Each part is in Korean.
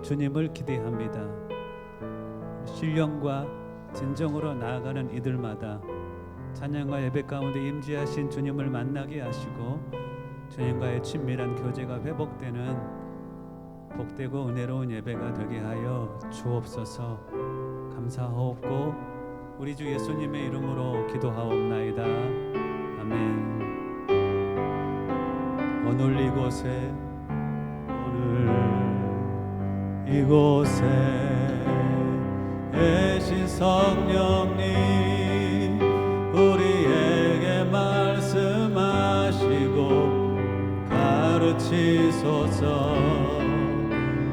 주님을 기대합니다. 신령과 진정으로 나아가는 이들마다 찬양과 예배 가운데 임재하신 주님을 만나게 하시고 주님과의 친밀한 교제가 회복되는 복되고 은혜로운 예배가 되게 하여 주옵소서. 감사하옵고 우리 주 예수님의 이름으로 기도하옵나이다. 아멘. 오늘 이곳에 계신 성령님 우리에게 말씀하시고 가르치소서.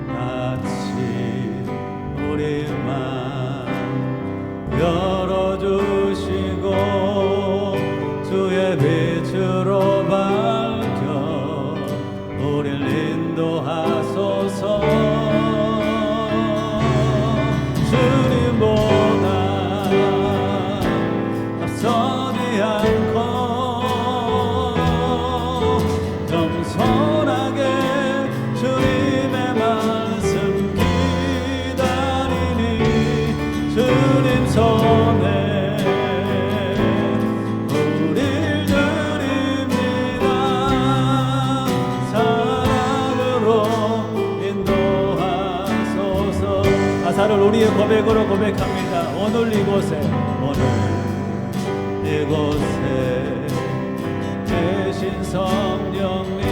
같이 우리 맘 열어주시고 주의 빛으로 밝혀 우리를 인도하소서. 주님보다 앞서지 않고 겸손하게 주님의 말씀 기다리니 주님 손에 우릴 드립니다. 사랑으로 인도하소서. 가사를 우리의 고백으로 고백합니다. 오늘 이곳에 계신 성령님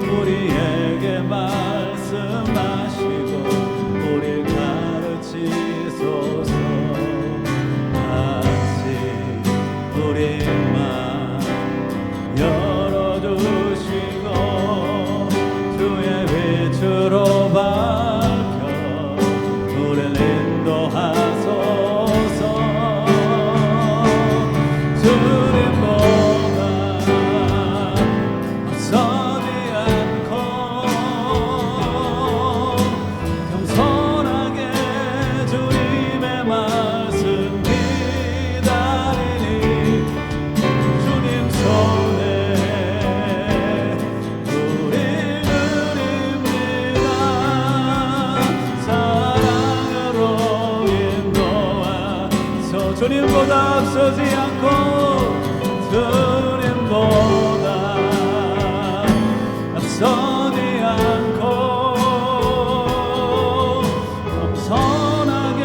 우리에게 말씀하시고 우리 가르치소서. 같이 우리 맘 열어주시고 주의 빛으로 밝혀 우리를 인도하소서. 주님보다 앞서지 않고 겸손하게 주님의 말씀 기다리니 주님 손에 우릴 드립니다. 사랑으로 인도하소. 주님보다 앞서지 않고 주님보다 앞서지 않고 겸손하게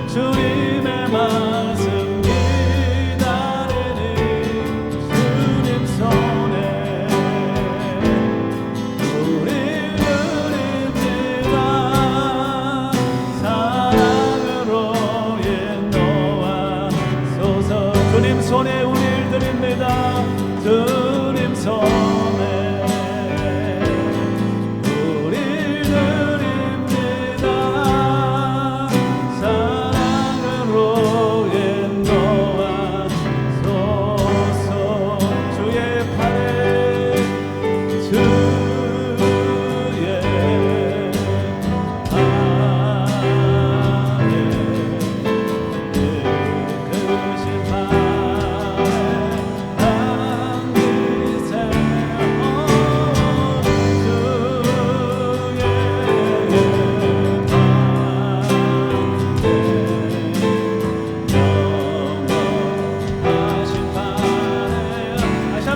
주님의 말씀 기다리니 주님 손에 우릴 드립니다. 사랑으로 인도하소서. 주님 손에 우릴 드립니다. 주님 손에 우릴 드립니다. 사랑으로 인도하소서. 주의 팔에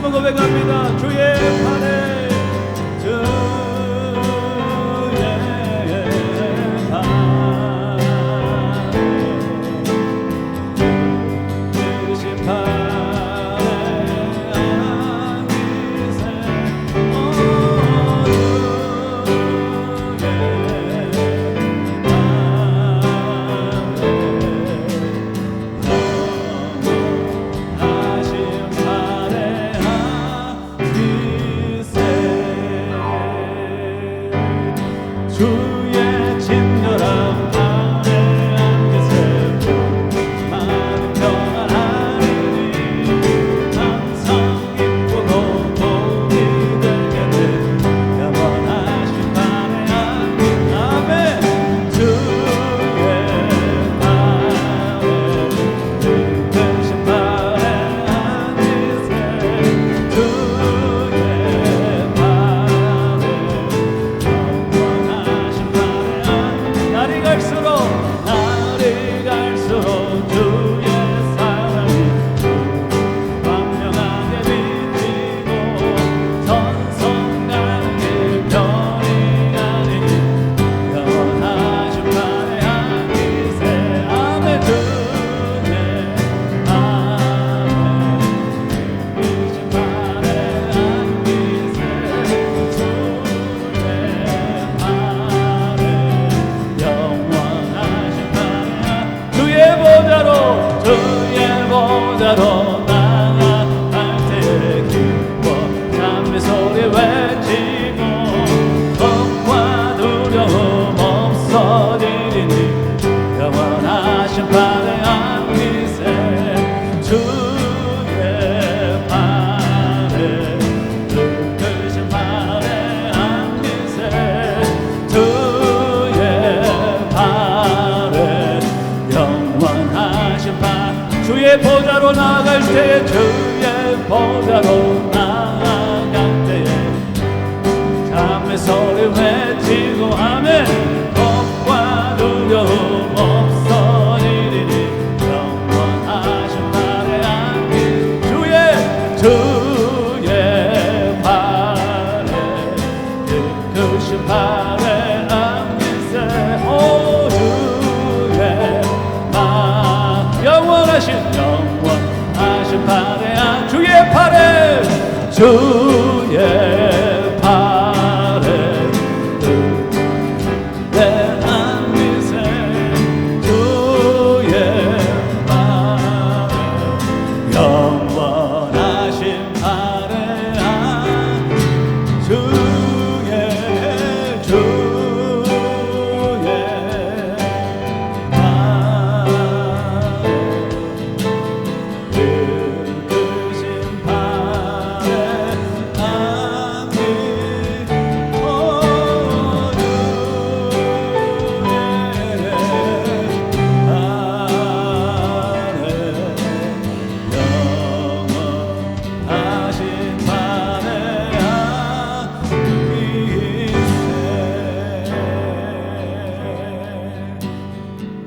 고백합니다. 주의 팔에 보좌로 나아갈 때에 기뻐 담비 소리 외치고 겁과 두려움 없어지리니 영원하신 발에 안기세 주의 발에 그 발에 안기세 주의 발에 영원하신 발 주의 보좌로 나아갈 때 주의 보좌로 나아갈 때에 담의 소리 외치고 아멘 겁과 두려움 없어지리니 영원하신 발에 안기 주의 발에 크신 발에 안기세 오 주의 발 영원하신 발에 주의 발에 주의 발에 내 안기세 주의 발에 영원하신 발에 주의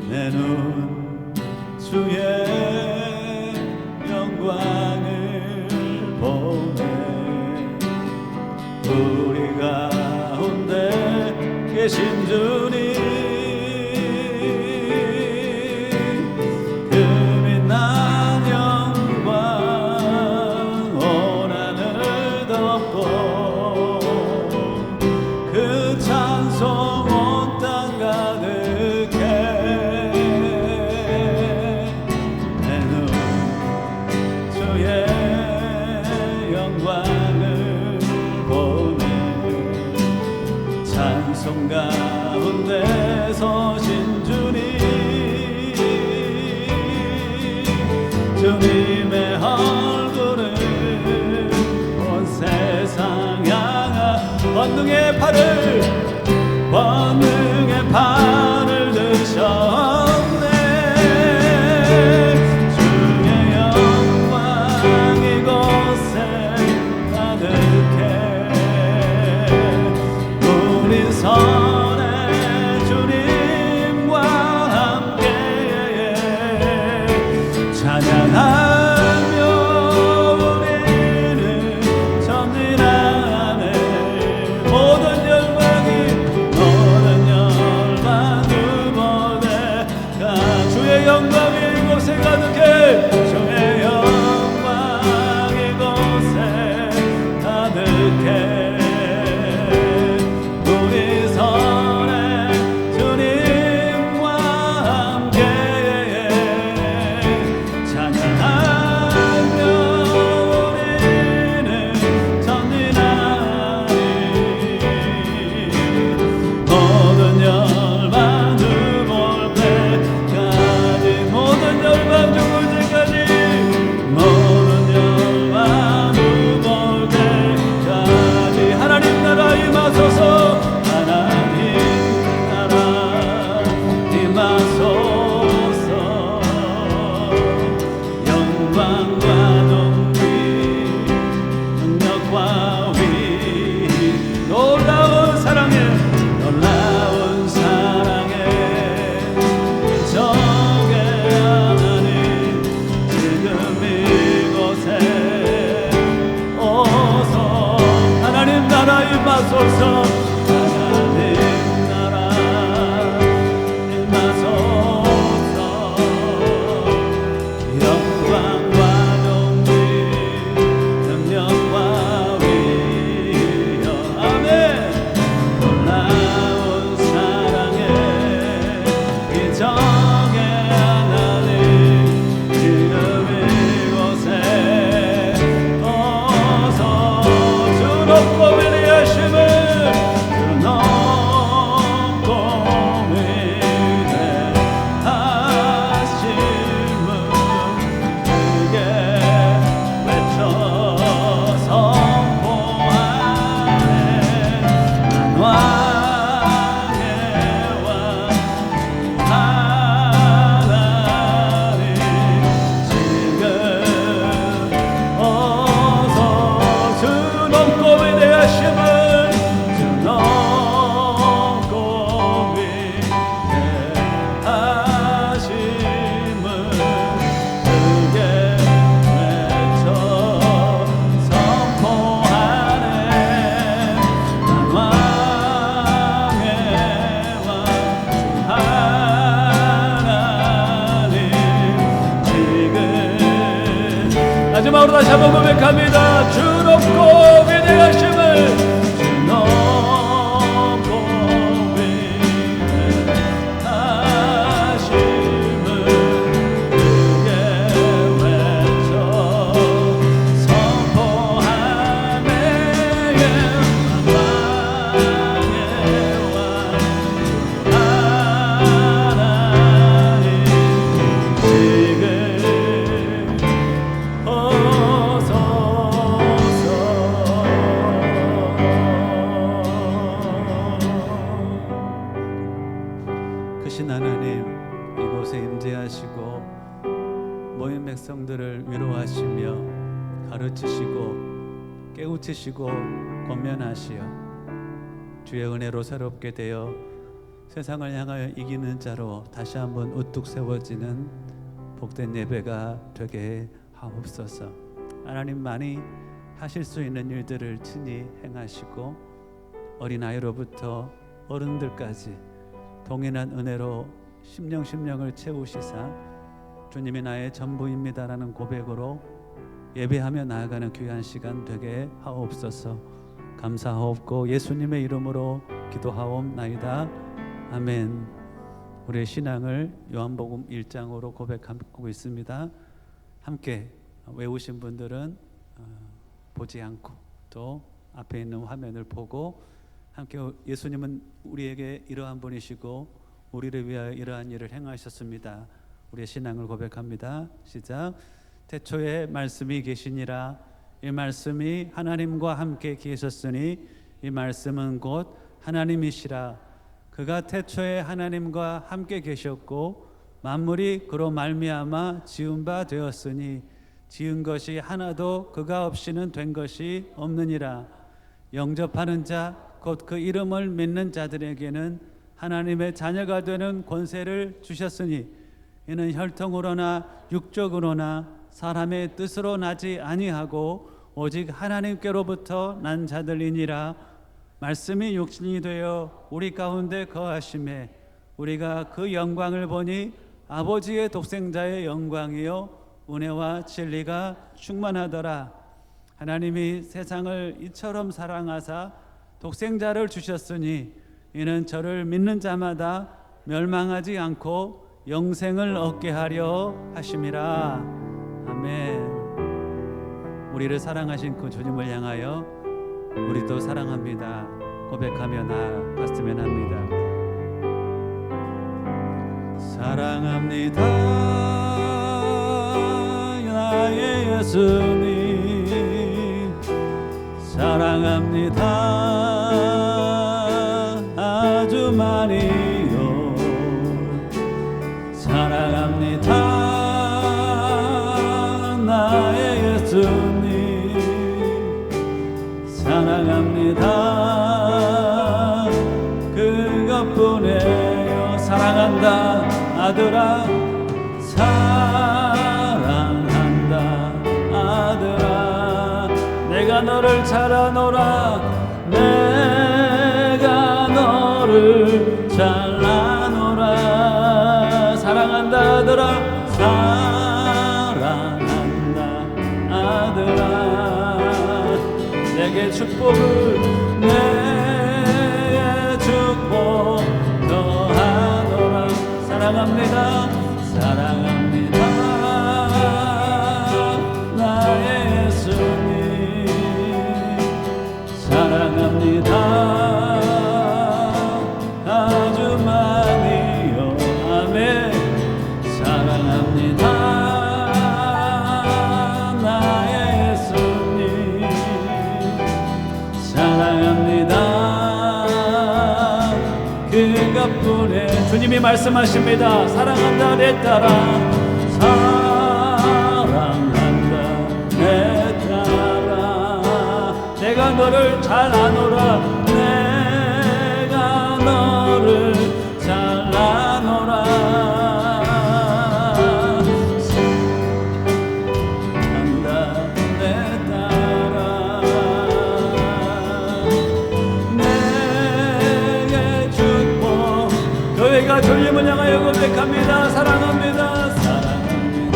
내 눈 주의 영광을 보네 우리 가운데 계신 주님 그 빛난 영광 온 하늘 덮고 그 찬송 온 땅 가득해 영광을 보네 찬송 가운데 서신 주님 주님의 얼굴을 온 세상 향한 권능의 팔을 드셨네 주의 영광 이곳에 가득해 우리 선의 주님과 함께 찬양하며 우리는 전진하네 모든 열망이 주의 영광이 이곳에 가득해 주의 영광 이곳에 가득해 우리 선의 주님과 함께 찬양하며 우리는 전진하리 모든 열방 죽을 때까지 모든 열방 죽을 때까지 모든 열방 죽을 때까지 하나님 나라 임하소서 하나님 나라 임하소서 영광과 높이 능력과 위 놀라운 사랑에 저게 하나님 지금 이곳에 오서 하나님 나라 임하소서 하나님 나라 임하소서 영광과 높이 능력과 위엄 아멘 놀라운 사랑에 기적의 하나님 지금 마지막으로 다시 한번 고백합니다. 주 높고 위대하심을, 주 높고 위대하심을 크게 외쳐 선포하네. 만왕의 왕 하나님 지금 크신 하나님, 이곳에 임재하시고 모인 백성들을 위로하시며 가르치시고 깨우치시고 권면하시어 주의 은혜로 새롭게 되어 세상을 향하여 이기는 자로 다시 한번 우뚝 세워지는 복된 예배가 되게 하옵소서. 하나님만이 하실 수 있는 일들을 친히 행하시고 어린아이로부터 어른들까지 동일한 은혜로 심령을 채우시사 주님이 나의 전부입니다라는 고백으로 예배하며 나아가는 귀한 시간 되게 하옵소서. 감사하옵고 예수님의 이름으로 기도하옵나이다. 아멘. 우리의 신앙을 요한복음 1장으로 고백하고 있습니다. 함께 외우신 분들은 보지 않고 또 앞에 있는 화면을 보고 함께 예수님은 우리에게 이러한 분이시고 우리를 위하여 이러한 일을 행하셨습니다. 우리의 신앙을 고백합니다. 시작. 태초에 말씀이 계시니라. 이 말씀이 하나님과 함께 계셨으니 이 말씀은 곧 하나님이시라. 그가 태초에 하나님과 함께 계셨고 만물이 그로 말미암아 지은 바 되었으니 지은 것이 하나도 그가 없이는 된 것이 없느니라. 영접하는 자 곧 그 이름을 믿는 자들에게는 하나님의 자녀가 되는 권세를 주셨으니 이는 혈통으로나 육적으로나 사람의 뜻으로 나지 아니하고 오직 하나님께로부터 난 자들이니라. 말씀이 육신이 되어 우리 가운데 거하심에 우리가 그 영광을 보니 아버지의 독생자의 영광이요 은혜와 진리가 충만하더라. 하나님이 세상을 이처럼 사랑하사 독생자를 주셨으니 이는 저를 믿는 자마다 멸망하지 않고 영생을 얻게 하려 하심이라. 아멘. 우리를 사랑하신 그 주님을 향하여 우리도 사랑합니다 고백하며 나아갔으면 합니다. 사랑합니다 나의 예수님, 사랑합니다 아주 많이요. 사랑합니다 나의 예수님, 사랑합니다 그것뿐이에요. 사랑한다 아들아, 사랑한다 아들아, 내가 너를 잘 아노라, 내가 너를 잘 아노라. 사랑한다 아들아, 사랑한다 아들아, 내게 축복을, 내게 축복 더하노라. 사랑합니다 사랑합니다 나의 예수님, 사랑합니다 아주 많이요. 아멘. 사랑합니다 나의 예수님, 사랑합니다 그것뿐에. 주님이 말씀하십니다. 사랑한다 내 딸아, 사랑한다 내 딸아, 내가 너를 잘 아노라, 내가 너를 잘 아노라. 사랑한다 내 딸아, 내게 축복. 교회가 주님을 향하여 고백합니다. 사랑합니다 사랑합니다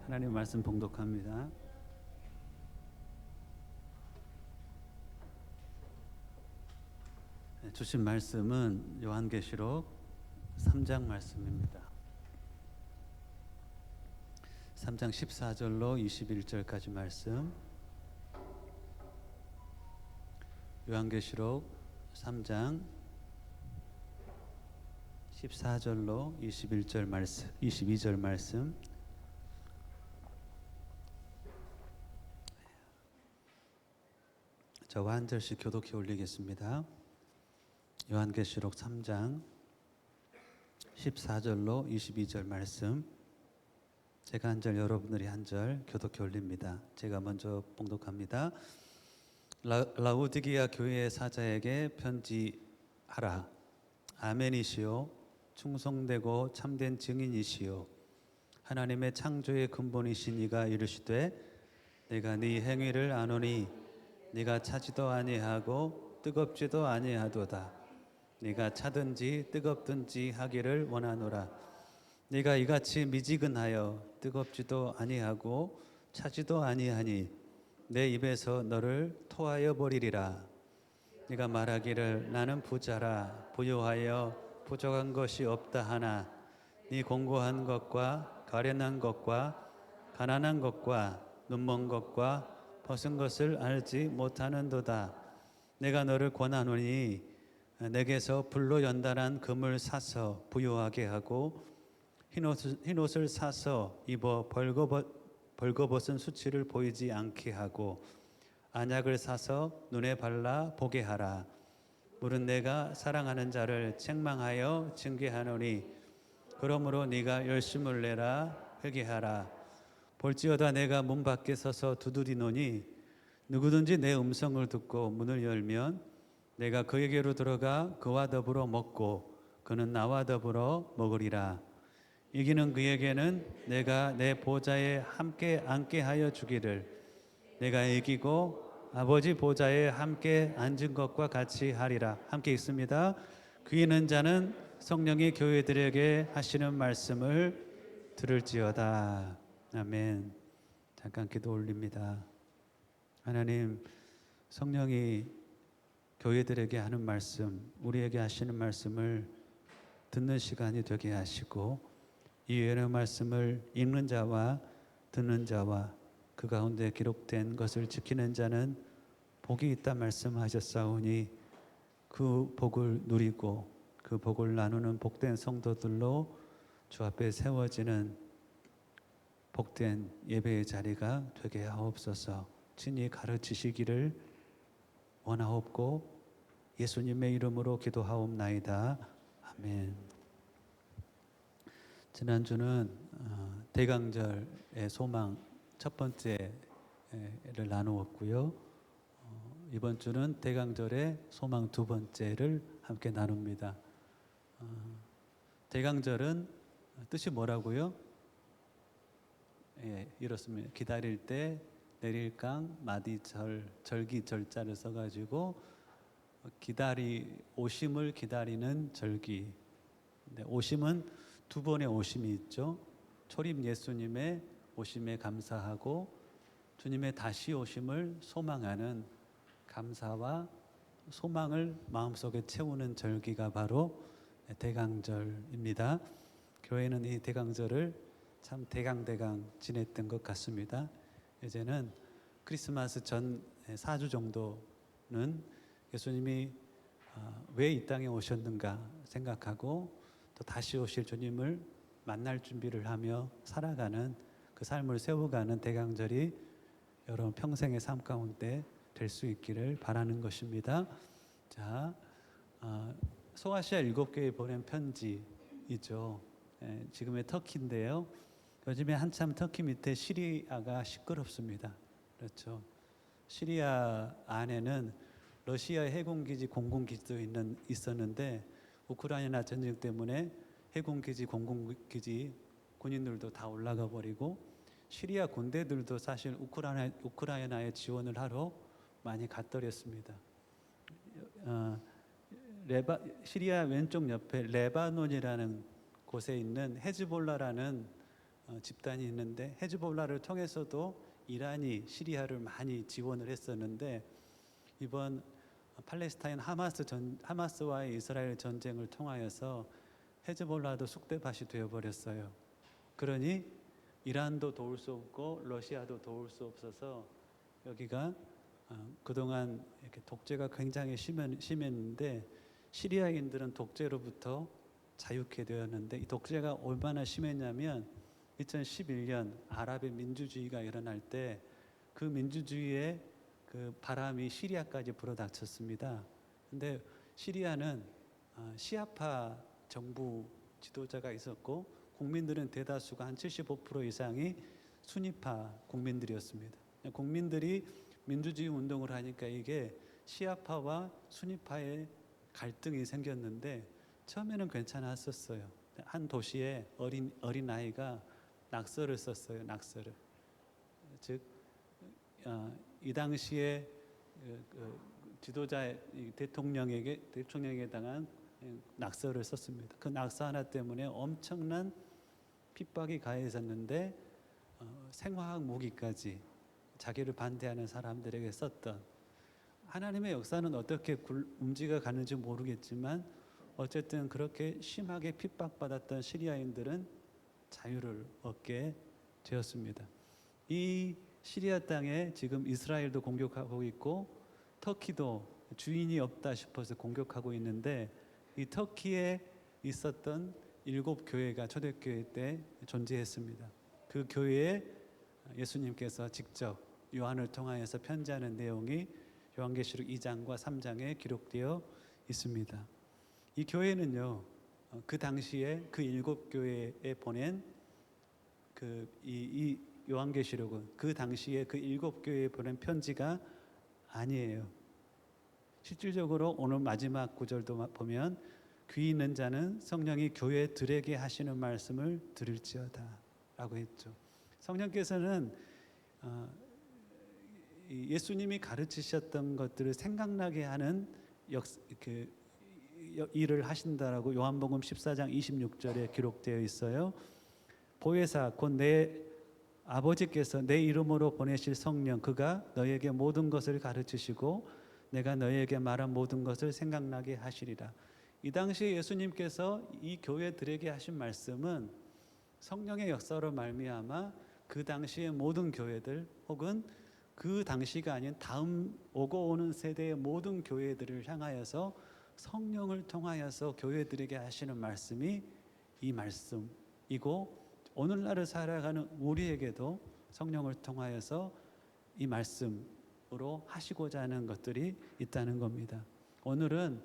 하나님 말씀 봉독합니다. 주신 말씀은 요한계시록 3장 말씀입니다. 3장 14절로 21절까지 말씀. 요한계시록 3장 14절로 21절 말씀, 22절 말씀. 저와 한 절씩 교독해 올리겠습니다. 요한계시록 3장 14절로 22절 말씀. 제가 한 절, 여러분들이 한 절 교독해 올립니다. 제가 먼저 봉독합니다. 라우디게아 교회의 사자에게 편지하라. 아멘이시요 충성되고 참된 증인이시요 하나님의 창조의 근본이신 이가 이르시되 내가 네 행위를 아노니 네가 차지도 아니하고 뜨겁지도 아니하도다. 네가 차든지 뜨겁든지 하기를 원하노라. 네가 이같이 미지근하여 뜨겁지도 아니하고 차지도 아니하니 내 입에서 너를 토하여 버리리라. 네가 말하기를 나는 부자라 부유하여 부족한 것이 없다 하나 네 공고한 것과 가련한 것과 가난한 것과 눈먼 것과 벗은 것을 알지 못하는도다. 내가 너를 권하노니 내게서 불로 연단한 금을 사서 부유하게 하고 흰옷을 사서 입어 벌거벗은 수치를 보이지 않게 하고 안약을 사서 눈에 발라 보게 하라. 물은 내가 사랑하는 자를 책망하여 징계하노니 그러므로 네가 열심을 내라 회개하라. 볼지어다 내가 문 밖에 서서 두드리노니 누구든지 내 음성을 듣고 문을 열면 내가 그에게로 들어가 그와 더불어 먹고 그는 나와 더불어 먹으리라. 이기는 그에게는 내가 내 보좌에 함께 앉게 하여 주기를 내가 이기고 아버지 보좌에 함께 앉은 것과 같이 하리라. 함께 읽습니다. 귀 있는 자는 성령이 교회들에게 하시는 말씀을 들을지어다. 아멘. 잠깐 기도 올립니다. 하나님, 성령이 교회들에게 하는 말씀, 우리에게 하시는 말씀을 듣는 시간이 되게 하시고 이 예언의 말씀을 읽는 자와 듣는 자와 그 가운데 기록된 것을 지키는 자는 복이 있다 말씀하셨사오니 그 복을 누리고 그 복을 나누는 복된 성도들로 주 앞에 세워지는 복된 예배의 자리가 되게 하옵소서. 친히 가르치시기를 원하옵고 예수님의 이름으로 기도하옵나이다. 아멘. 지난주는 대강절의 소망 첫 번째를 나누었고요. 이번 주는 대강절의 소망 두 번째를 함께 나눕니다. 대강절은 뜻이 뭐라고요? 예, 이렇습니다. 기다릴 때 내릴강 마디절 절기 절자를 써가지고 오심을 기다리는 절기. 오심은 두 번의 오심이 있죠. 초림 예수님의 오심에 감사하고 주님의 다시 오심을 소망하는 감사와 소망을 마음속에 채우는 절기가 바로 대강절입니다. 교회는 이 대강절을 참 대강 지냈던 것 같습니다. 이제는 크리스마스 전 4주 정도는 예수님이 왜 이 땅에 오셨는가 생각하고 또 다시 오실 주님을 만날 준비를 하며 살아가는 그 삶을 세워가는 대강절이 여러분 평생의 삶 가운데 될 수 있기를 바라는 것입니다. 자, 소아시아 7개에 보낸 편지이죠. 지금의 터키인데요. 요즘에 한참 터키 밑에 시리아가 시끄럽습니다. 그렇죠. 시리아 안에는 러시아 해군기지 공군기지도 있었는데 우크라이나 전쟁 때문에 해군기지 공군기지 군인들도 다 올라가 버리고 시리아 군대들도 사실 우크라이나에 지원을 하러 많이 갔더랬습니다. 시리아 왼쪽 옆에 레바논이라는 곳에 있는 헤즈볼라라는 집단이 있는데 헤즈볼라를 통해서도 이란이 시리아를 많이 지원을 했었는데 이번 팔레스타인 하마스와의 이스라엘 전쟁을 통하여서 헤즈볼라도 쑥대밭이 되어버렸어요. 그러니 이란도 도울 수 없고 러시아도 도울 수 없어서 여기가 그동안 이렇게 독재가 굉장히 심했는데 시리아인들은 독재로부터 자유케 되었는데 이 독재가 얼마나 심했냐면 2011년 아랍의 민주주의가 일어날 때 그 민주주의의 그 바람이 시리아까지 불어닥쳤습니다. 근데 시리아는 시아파 정부 지도자가 있었고 국민들은 대다수가 한 75% 이상이 순위파 국민들이었습니다. 국민들이 민주주의 운동을 하니까 이게 시아파와 순위파의 갈등이 생겼는데 처음에는 괜찮았었어요. 한 도시에 어린 아이가 낙서를 썼어요. 낙서를. 즉 이 당시에 지도자 대통령에게 당한 낙서를 썼습니다. 그 낙서 하나 때문에 엄청난 핍박이 가해졌는데 생화학 무기까지 자기를 반대하는 사람들에게 썼던 하나님의 역사는 어떻게 움직여 가는지 모르겠지만 어쨌든 그렇게 심하게 핍박받았던 시리아인들은 자유를 얻게 되었습니다. 이 시리아 땅에 지금 이스라엘도 공격하고 있고 터키도 주인이 없다 싶어서 공격하고 있는데 이 터키에 있었던 7교회가 초대교회 때 존재했습니다. 그 교회에 예수님께서 직접 요한을 통하여서 편지하는 내용이 요한계시록 2장과 3장에 기록되어 있습니다. 이 교회는요, 그 당시에 그 7교회에 보낸 이 요한계시록은 그 당시에 그 7교회에 보낸 편지가 아니에요. 실질적으로 오늘 마지막 구절도 보면 귀 있는 자는 성령이 교회들에게 하시는 말씀을 들을지어다 라고 했죠. 성령께서는 예수님이 가르치셨던 것들을 생각나게 하는 일을 하신다라고 요한복음 14장 26절에 기록되어 있어요. 보혜사 곧 내 아버지께서 내 이름으로 보내실 성령 그가 너에게 모든 것을 가르치시고 내가 너에게 말한 모든 것을 생각나게 하시리라. 이 당시에 예수님께서 이 교회들에게 하신 말씀은 성령의 역사로 말미암아 그 당시의 모든 교회들 혹은 그 당시가 아닌 다음 오고 오는 세대의 모든 교회들을 향하여서 성령을 통하여서 교회들에게 하시는 말씀이 이 말씀이고 오늘날을 살아가는 우리에게도 성령을 통하여서 이 말씀으로 하시고자 하는 것들이 있다는 겁니다. 오늘은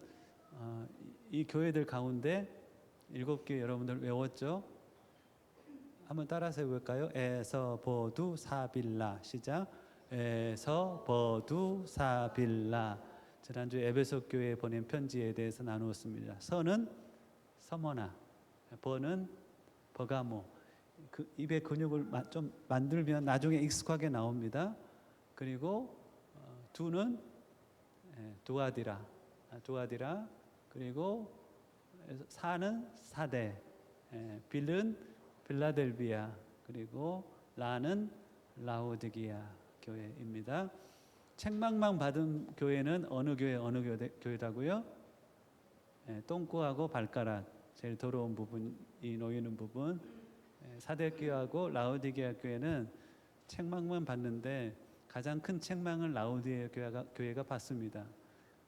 이 교회들 가운데 7개 여러분들 외웠죠? 한번 따라서 해볼까요? 에서보두 사빌라 시작. 에서보두 사빌라. 지난주 에베소 교회에 보낸 편지에 대해서 나누었습니다. 서는 서머나, 버는 버가모. 그 입의 근육을 좀 만들면 나중에 익숙하게 나옵니다. 그리고 두는 두아디라, 그리고 사는 사대, 빌은 빌라델비아, 그리고 라는 라오디게아 교회입니다. 책망만 받은 교회는 어느 교회다고요? 똥꼬하고 발가락, 제일 더러운 부분이 놓이는 부분. 사대교회하고 라오디게아 교회는 책망만 받는데 가장 큰 책망을 라오디게아 교회가 받습니다.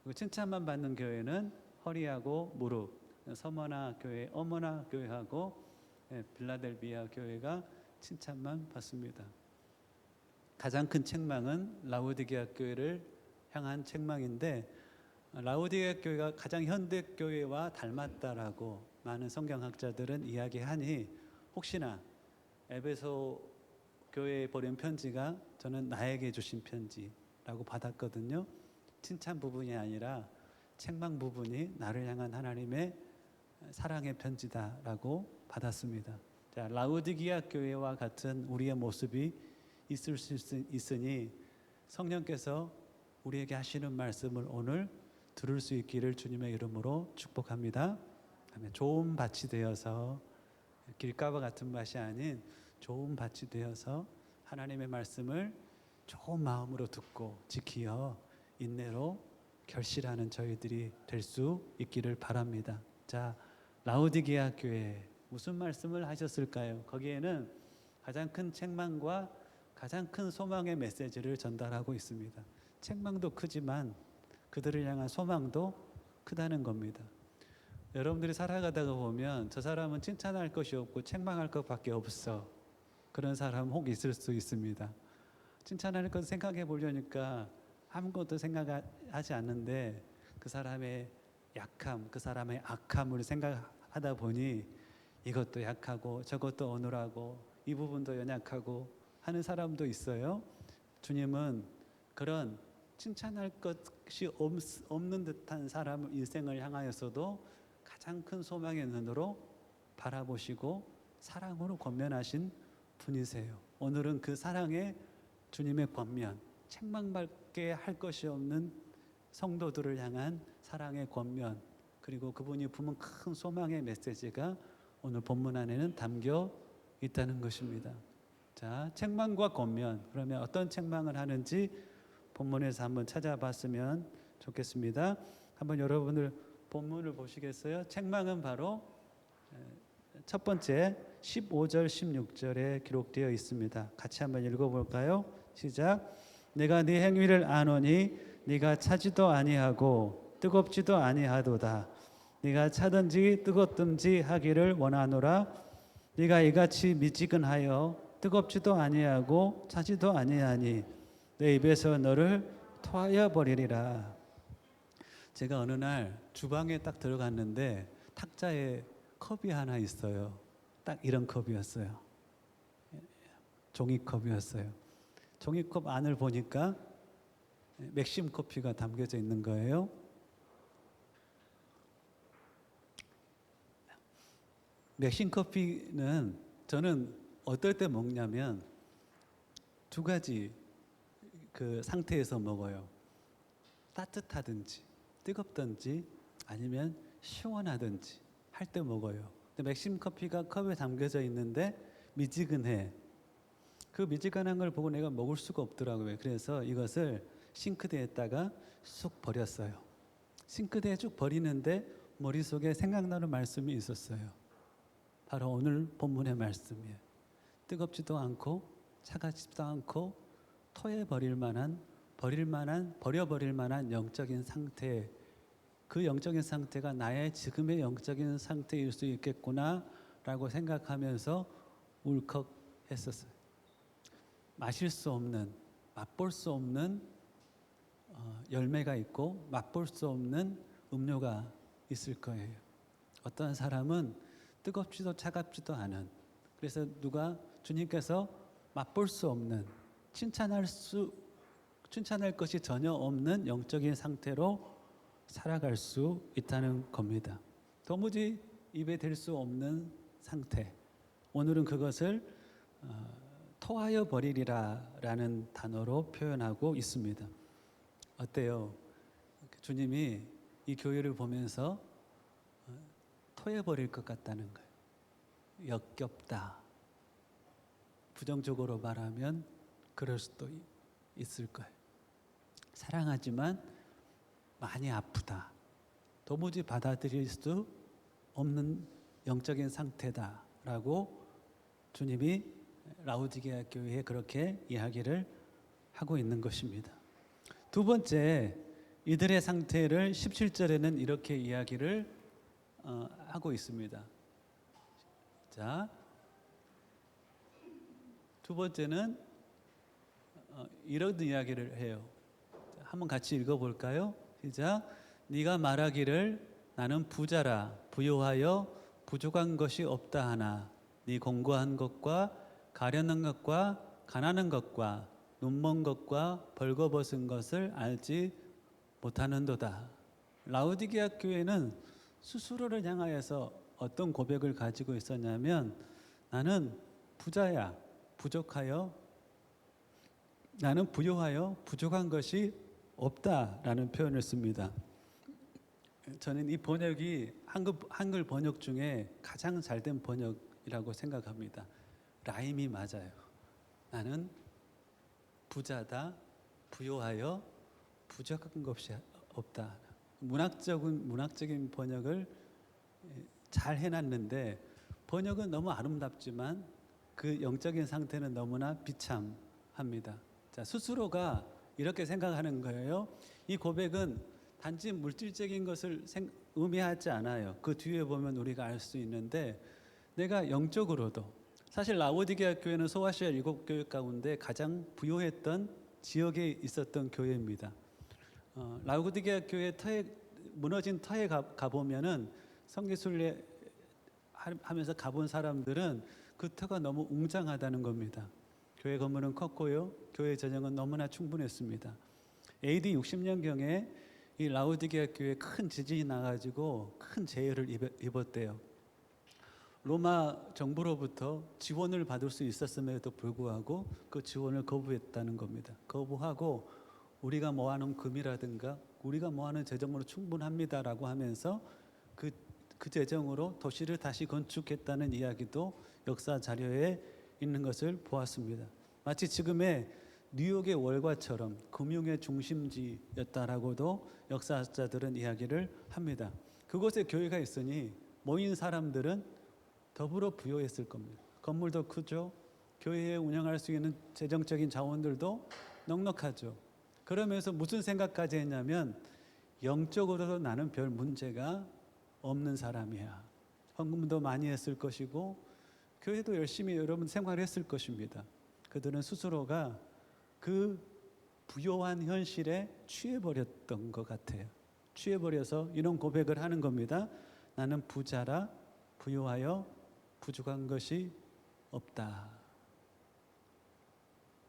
그리고 칭찬만 받는 교회는 허리하고 무릎, 서머나 교회, 어머나 교회하고 빌라델비아 교회가 칭찬만 받습니다. 가장 큰 책망은 라오디게아 교회를 향한 책망인데 라오디게아 교회가 가장 현대 교회와 닮았다라고 많은 성경학자들은 이야기하니 혹시나 에베소 교회에 보낸 편지가 저는 나에게 주신 편지라고 받았거든요. 칭찬 부분이 아니라 책망 부분이 나를 향한 하나님의 사랑의 편지다라고 받았습니다. 자, 라오디게아 교회와 같은 우리의 모습이 있을 수 있으니 성령께서 우리에게 하시는 말씀을 오늘 들을 수 있기를 주님의 이름으로 축복합니다. 좋은 밭이 되어서 길가와 같은 밭이 아닌 좋은 밭이 되어서 하나님의 말씀을 좋은 마음으로 듣고 지키어 인내로 결실하는 저희들이 될 수 있기를 바랍니다. 자, 라오디게아 교회 무슨 말씀을 하셨을까요? 거기에는 가장 큰 책망과 가장 큰 소망의 메시지를 전달하고 있습니다. 책망도 크지만 그들을 향한 소망도 크다는 겁니다. 여러분들이 살아가다가 보면 저 사람은 칭찬할 것이 없고 책망할 것밖에 없어. 그런 사람 혹 있을 수 있습니다. 칭찬할 것 생각해 보려니까 아무것도 생각하지 않는데 그 사람의 약함, 그 사람의 악함을 생각하다 보니 이것도 약하고 저것도 어눌하고 이 부분도 연약하고 하는 사람도 있어요. 주님은 그런 칭찬할 것이 없는 듯한 사람 인생을 향하여서도 가장 큰 소망의 눈으로 바라보시고 사랑으로 권면하신 분이세요. 오늘은 그 사랑의 주님의 권면, 책망받게 할 것이 없는 성도들을 향한 사랑의 권면, 그리고 그분이 품은 큰 소망의 메시지가 오늘 본문 안에는 담겨 있다는 것입니다. 자, 책망과 권면, 그러면 어떤 책망을 하는지 본문에서 한번 찾아봤으면 좋겠습니다. 한번 여러분들 본문을 보시겠어요? 책망은 바로 첫 번째 15절 16절에 기록되어 있습니다. 같이 한번 읽어볼까요? 시작. 내가 네 행위를 아노니 네가 차지도 아니하고 뜨겁지도 아니하도다. 네가 차든지 뜨겁든지 하기를 원하노라. 네가 이같이 미지근하여 뜨겁지도 아니하고 차지도 아니하니 내 입에서 너를 토하여 버리리라. 제가 어느 날 주방에 딱 들어갔는데 탁자에 컵이 하나 있어요. 딱 이런 컵이었어요. 종이컵이었어요. 종이컵 안을 보니까 맥심 커피가 담겨져 있는 거예요. 맥심 커피는 저는 어떨 때 먹냐면 두 가지 그 상태에서 먹어요. 따뜻하든지 뜨겁든지 아니면 시원하든지 할 때 먹어요. 근데 맥심 커피가 컵에 담겨져 있는데 미지근해. 그 미지근한 걸 보고 내가 먹을 수가 없더라고요. 그래서 이것을 싱크대에다가 쑥 버렸어요. 싱크대에 쭉 버리는데 머릿속에 생각나는 말씀이 있었어요. 바로 오늘 본문의 말씀이에요. 뜨겁지도 않고 차갑지도 않고 토해버릴 만한 버려버릴 만한 영적인 상태, 그 영적인 상태가 나의 지금의 영적인 상태일 수 있겠구나라고 생각하면서 울컥했었어요. 마실 수 없는, 맛볼 수 없는 열매가 있고 맛볼 수 없는 음료가 있을 거예요. 어떤 사람은 뜨겁지도 차갑지도 않은, 그래서 누가 주님께서 맛볼 수 없는, 칭찬할 것이 전혀 없는 영적인 상태로 살아갈 수 있다는 겁니다. 도무지 입에 댈 수 없는 상태. 오늘은 그것을 토하여 버리리라라는 단어로 표현하고 있습니다. 어때요? 주님이 이 교회를 보면서 토해 버릴 것 같다는 거예요. 역겹다. 부정적으로 말하면 그럴 수도 있을 거예요. 사랑하지만 많이 아프다. 도무지 받아들일 수 없는 영적인 상태다라고 주님이 라오디게아 교회에 그렇게 이야기를 하고 있는 것입니다. 두 번째, 이들의 상태를 17절에는 이렇게 이야기를 하고 있습니다. 자, 두 번째는 이런 이야기를 해요. 한번 같이 읽어볼까요? 시작. 네가 말하기를 나는 부자라 부요하여 부족한 것이 없다 하나 네 공고한 것과 가련한 것과 가난한 것과 눈먼 것과 벌거벗은 것을 알지 못하는도다. 라오디게아 교회는 스스로를 향하여서 어떤 고백을 가지고 있었냐면 나는 부자야 부족하여 나는 부요하여 부족한 것이 없다라는 표현을 씁니다. 저는 이 번역이 한글 번역 중에 가장 잘된 번역이라고 생각합니다. 라임이 맞아요. 나는 부자다, 부요하여 부족한 것이 없다. 문학적인 번역을 잘 해놨는데 번역은 너무 아름답지만 그 영적인 상태는 너무나 비참합니다. 자, 스스로가 이렇게 생각하는 거예요. 이 고백은 단지 물질적인 것을 의미하지 않아요. 그 뒤에 보면 우리가 알 수 있는데 내가 영적으로도 사실 라오디게아 교회는 소아시아 7교회 가운데 가장 부유했던 지역에 있었던 교회입니다. 라오디게아 교회 무너진 터에 가보면은 성기순례 하면서 가본 사람들은 그 터가 너무 웅장하다는 겁니다. 교회 건물은 컸고요. 교회 재정은 너무나 충분했습니다. AD 60년경에 이 라오디게아 교회에 큰 지진이 나가지고 큰 재해를 입었대요. 로마 정부로부터 지원을 받을 수 있었음에도 불구하고 그 지원을 거부했다는 겁니다. 거부하고 우리가 모아놓은 금이라든가 우리가 모아놓은 재정으로 충분합니다라고 하면서 그 재정으로 도시를 다시 건축했다는 이야기도 역사 자료에 있는 것을 보았습니다. 마치 지금의 뉴욕의 월과처럼 금융의 중심지였다라고도 역사학자들은 이야기를 합니다. 그곳에 교회가 있으니 모인 사람들은 더불어 부여했을 겁니다. 건물도 크죠. 교회에 운영할 수 있는 재정적인 자원들도 넉넉하죠. 그러면서 무슨 생각까지 했냐면 영적으로도 나는 별 문제가 없는 사람이야. 헌금도 많이 했을 것이고 교회도 열심히 여러분 생활했을 것입니다. 그들은 스스로가 그 부요한 현실에 취해버렸던 것 같아요. 취해버려서 이런 고백을 하는 겁니다. 나는 부자라 부요하여 부족한 것이 없다.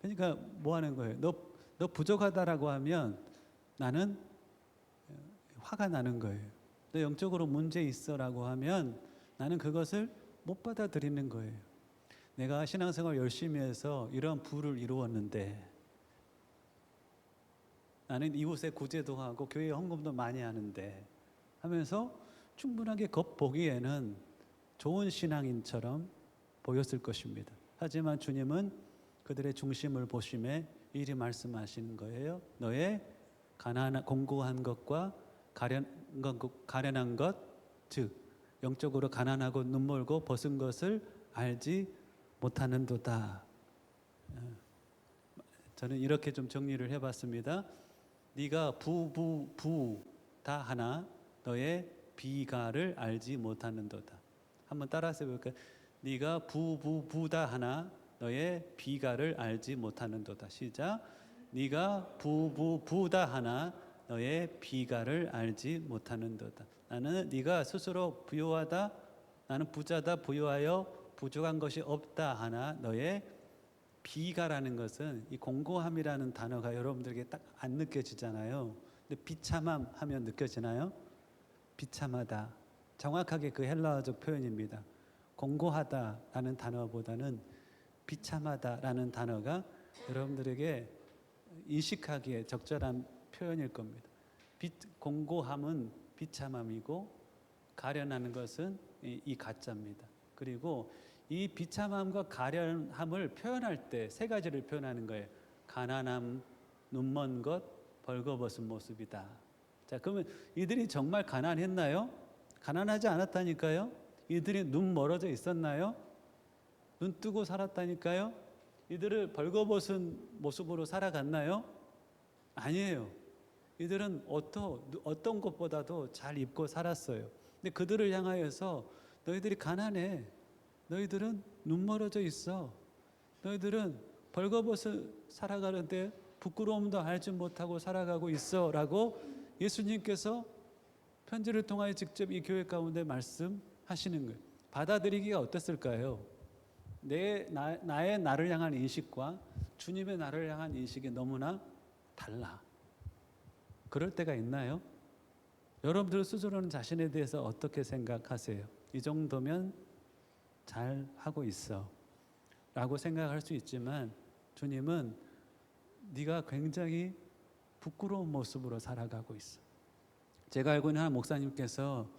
그러니까 뭐 하는 거예요? 너 부족하다라고 하면 나는 화가 나는 거예요. 너 영적으로 문제 있어라고 하면 나는 그것을 못 받아들이는 거예요. 내가 신앙생활 열심히 해서 이런 부를 이루었는데 나는 이웃에 구제도 하고 교회 헌금도 많이 하는데 하면서 충분하게 겉보기에는 좋은 신앙인처럼 보였을 것입니다. 하지만 주님은 그들의 중심을 보심에 이리 말씀하시는 거예요. 너의 공고한 것과 가련한 것, 즉 영적으로 가난하고 눈멀고 벗은 것을 알지 못하는도다. 저는 이렇게 좀 정리를 해봤습니다. 네가 부 다 하나 너의 비가를 알지 못하는도다. 한번 따라서 해볼까요? 네가 부 다 하나 너의 비가를 알지 못하는도다. 시작. 네가 부 다 하나 너의 비가를 알지 못하는도다. 나는 네가 스스로 부유하다, 나는 부자다, 부유하여 부족한 것이 없다 하나 너의 비가라는 것은 이 공고함이라는 단어가 여러분들에게 딱 안 느껴지잖아요. 근데 비참함 하면 느껴지나요? 비참하다. 정확하게 그 헬라어적 표현입니다. 공고하다라는 단어보다는 비참하다라는 단어가 여러분들에게 인식하기에 적절한 표현일 겁니다. 공고함은 비참함이고 가련하는 것은 이 가짜입니다. 그리고 이 비참함과 가련함을 표현할 때 세 가지를 표현하는 거예요. 가난함, 눈먼 것, 벌거벗은 모습이다. 자, 그러면 이들이 정말 가난했나요? 가난하지 않았다니까요. 이들이 눈 멀어져 있었나요? 눈 뜨고 살았다니까요. 이들을 벌거벗은 모습으로 살아갔나요? 아니에요. 이들은 어떤 것보다도 잘 입고 살았어요. 근데 그들을 향하여서 너희들이 가난해. 너희들은 눈 멀어져 있어. 너희들은 벌거벗어 살아가는데 부끄러움도 알지 못하고 살아가고 있어 라고 예수님께서 편지를 통하여 직접 이 교회 가운데 말씀하시는 거예요. 받아들이기가 어땠을까요? 나의 나를 향한 인식과 주님의 나를 향한 인식이 너무나 달라. 그럴 때가 있나요? 여러분들 스스로는 자신에 대해서 어떻게 생각하세요? 이 정도면 잘 하고 있어 라고 생각할 수 있지만 주님은 네가 굉장히 부끄러운 모습으로 살아가고 있어. 제가 알고 있는 한 목사님께서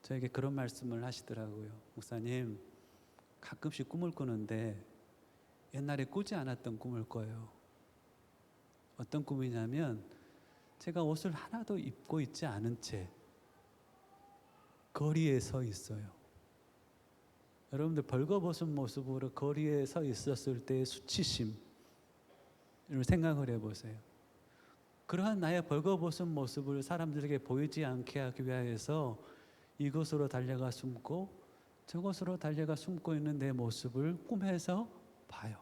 저에게 그런 말씀을 하시더라고요. 목사님, 가끔씩 꿈을 꾸는데 옛날에 꾸지 않았던 꿈을 꿔요. 어떤 꿈이냐면 제가 옷을 하나도 입고 있지 않은 채 거리에 서 있어요. 여러분들 벌거벗은 모습으로 거리에 서 있었을 때의 수치심을 생각을 해보세요. 그러한 나의 벌거벗은 모습을 사람들에게 보이지 않게 하기 위해서 이곳으로 달려가 숨고 저곳으로 달려가 숨고 있는 내 모습을 꿈에서 봐요.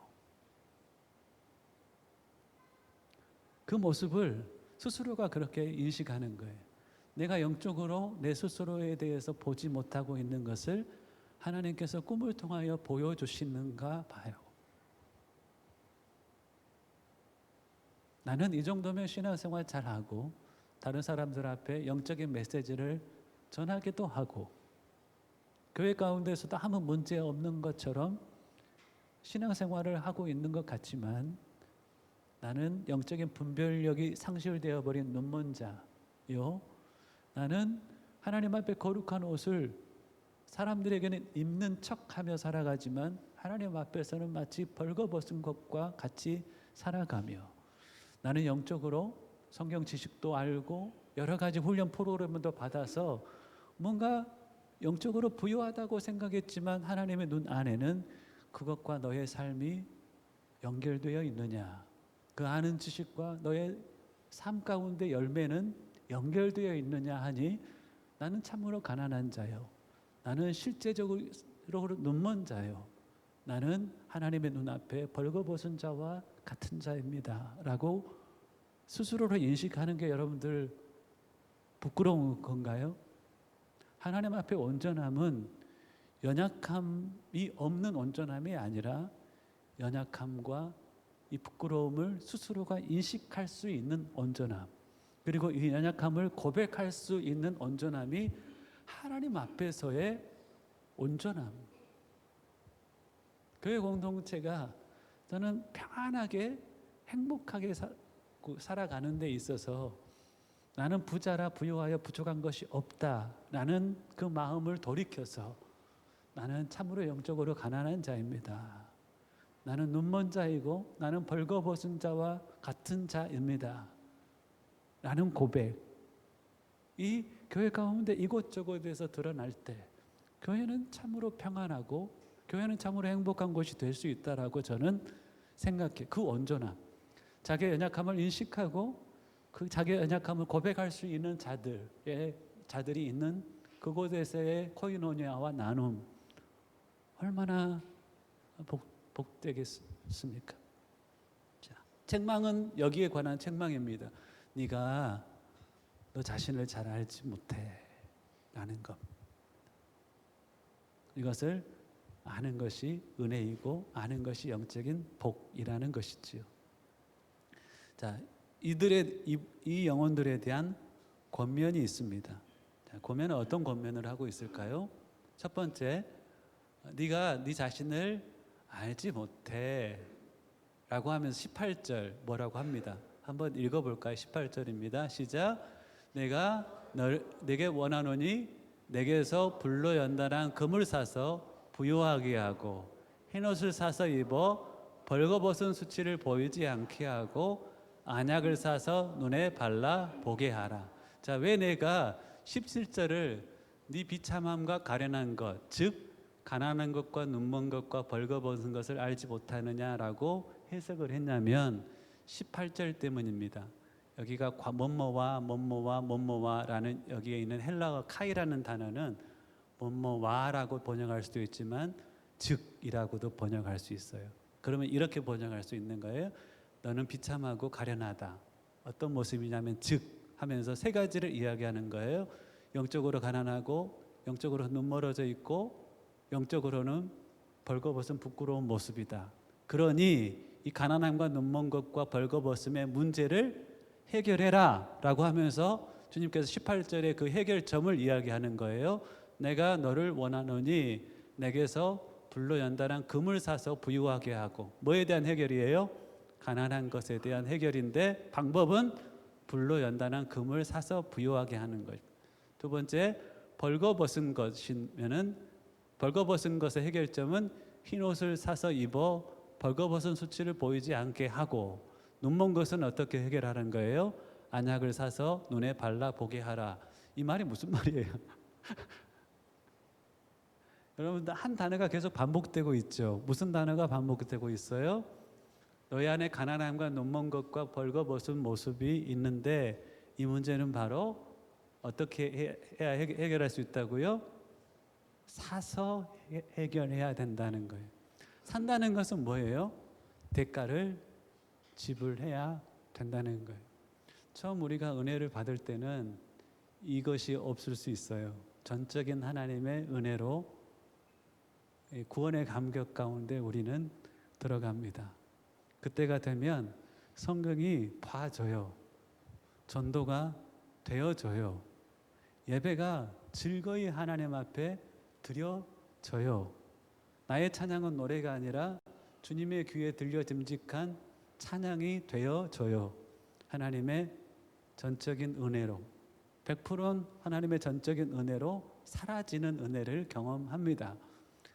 그 모습을 스스로가 그렇게 인식하는 거예요. 내가 영적으로 내 스스로에 대해서 보지 못하고 있는 것을 하나님께서 꿈을 통하여 보여주시는가 봐요. 나는 이 정도면 신앙생활 잘하고 다른 사람들 앞에 영적인 메시지를 전하기도 하고 교회 가운데서도 아무 문제 없는 것처럼 신앙생활을 하고 있는 것 같지만 나는 영적인 분별력이 상실되어 버린 눈먼 자요. 나는 하나님 앞에 거룩한 옷을 사람들에게는 입는 척하며 살아가지만 하나님 앞에서는 마치 벌거벗은 것과 같이 살아가며 나는 영적으로 성경 지식도 알고 여러 가지 훈련 프로그램도 받아서 뭔가 영적으로 부유하다고 생각했지만 하나님의 눈 안에는 그것과 너의 삶이 연결되어 있느냐, 그 아는 지식과 너의 삶 가운데 열매는 연결되어 있느냐 하니 나는 참으로 가난한 자요. 나는 실제적으로 눈먼 자요. 나는 하나님의 눈앞에 벌거벗은 자와 같은 자입니다 라고 스스로를 인식하는 게 여러분들 부끄러운 건가요? 하나님 앞에 온전함은 연약함이 없는 온전함이 아니라 연약함과 이 부끄러움을 스스로가 인식할 수 있는 온전함, 그리고 이 연약함을 고백할 수 있는 온전함이 하나님 앞에서의 온전함. 교회 공동체가 저는 평안하게 행복하게 살아가는 데 있어서 나는 부자라 부유하여 부족한 것이 없다라는 그 마음을 돌이켜서 나는 참으로 영적으로 가난한 자입니다. 나는 눈먼 자이고 나는 벌거벗은 자와 같은 자입니다 라는 고백, 이 교회 가운데 이곳저곳에서 드러날 때 교회는 참으로 평안하고 교회는 참으로 행복한 곳이 될 수 있다라고 저는 생각해. 그 온전함, 자기의 연약함을 인식하고 그 자기의 연약함을 고백할 수 있는 자들이 있는 그곳에서의 코이노니아와 나눔, 얼마나 복되겠습니까? 자, 책망은 여기에 관한 책망입니다. 네가 너 자신을 잘 알지 못해 라는 것. 이것을 아는 것이 은혜이고 아는 것이 영적인 복이라는 것이지요. 자, 이 영혼들에 대한 권면이 있습니다. 자, 권면은 어떤 권면을 하고 있을까요? 첫 번째, 네가 네 자신을 알지 못해 라고 하면서 18절 뭐라고 합니다. 한번 읽어볼까요? 18절입니다. 시작. 내가 내게 원하노니 내게서 불로 연단한 금을 사서 부유하게 하고 흰옷을 사서 입어 벌거벗은 수치를 보이지 않게 하고 안약을 사서 눈에 발라 보게 하라. 자, 왜 내가 17절을 네 비참함과 가련한 것, 즉 가난한 것과 눈먼 것과 벌거벗은 것을 알지 못하느냐라고 해석을 했냐면 18절 때문입니다. 여기가 뭐뭐와라는 여기에 있는 헬라어 카이라는 단어는 뭐뭐와라고 번역할 수도 있지만 즉이라고도 번역할 수 있어요. 그러면 이렇게 번역할 수 있는 거예요. 너는 비참하고 가련하다. 어떤 모습이냐면 즉 하면서 세 가지를 이야기하는 거예요. 영적으로 가난하고 영적으로 눈멀어져 있고 영적으로는 벌거벗은 부끄러운 모습이다. 그러니 이 가난함과 눈먼 것과 벌거벗음의 문제를 해결해라 라고 하면서 주님께서 18절에 그 해결점을 이야기하는 거예요. 내가 너를 원하노니 내게서 불로 연단한 금을 사서 부유하게 하고. 뭐에 대한 해결이에요? 가난한 것에 대한 해결인데 방법은 불로 연단한 금을 사서 부유하게 하는 것. 두 번째, 벌거벗은 것이면은 벌거벗은 것의 해결점은 흰 옷을 사서 입어 벌거벗은 수치를 보이지 않게 하고 눈먼 것은 어떻게 해결하는 거예요? 안약을 사서 눈에 발라 보게 하라. 이 말이 무슨 말이에요? 여러분들 한 단어가 계속 반복되고 있죠. 무슨 단어가 반복되고 있어요? 너희 안에 가난함과 눈먼 것과 벌거벗은 모습이 있는데 이 문제는 바로 어떻게 해야 해결할 수 있다고요? 사서 해결해야 된다는 거예요. 산다는 것은 뭐예요? 대가를 지불해야 된다는 거예요. 처음 우리가 은혜를 받을 때는 이것이 없을 수 있어요. 전적인 하나님의 은혜로 구원의 감격 가운데 우리는 들어갑니다. 그때가 되면 성경이 봐줘요. 전도가 되어져요. 예배가 즐거이 하나님 앞에 드려져요. 나의 찬양은 노래가 아니라 주님의 귀에 들려 듬직한 찬양이 되어져요. 하나님의 전적인 은혜로 100%는 하나님의 전적인 은혜로 사라지는 은혜를 경험합니다.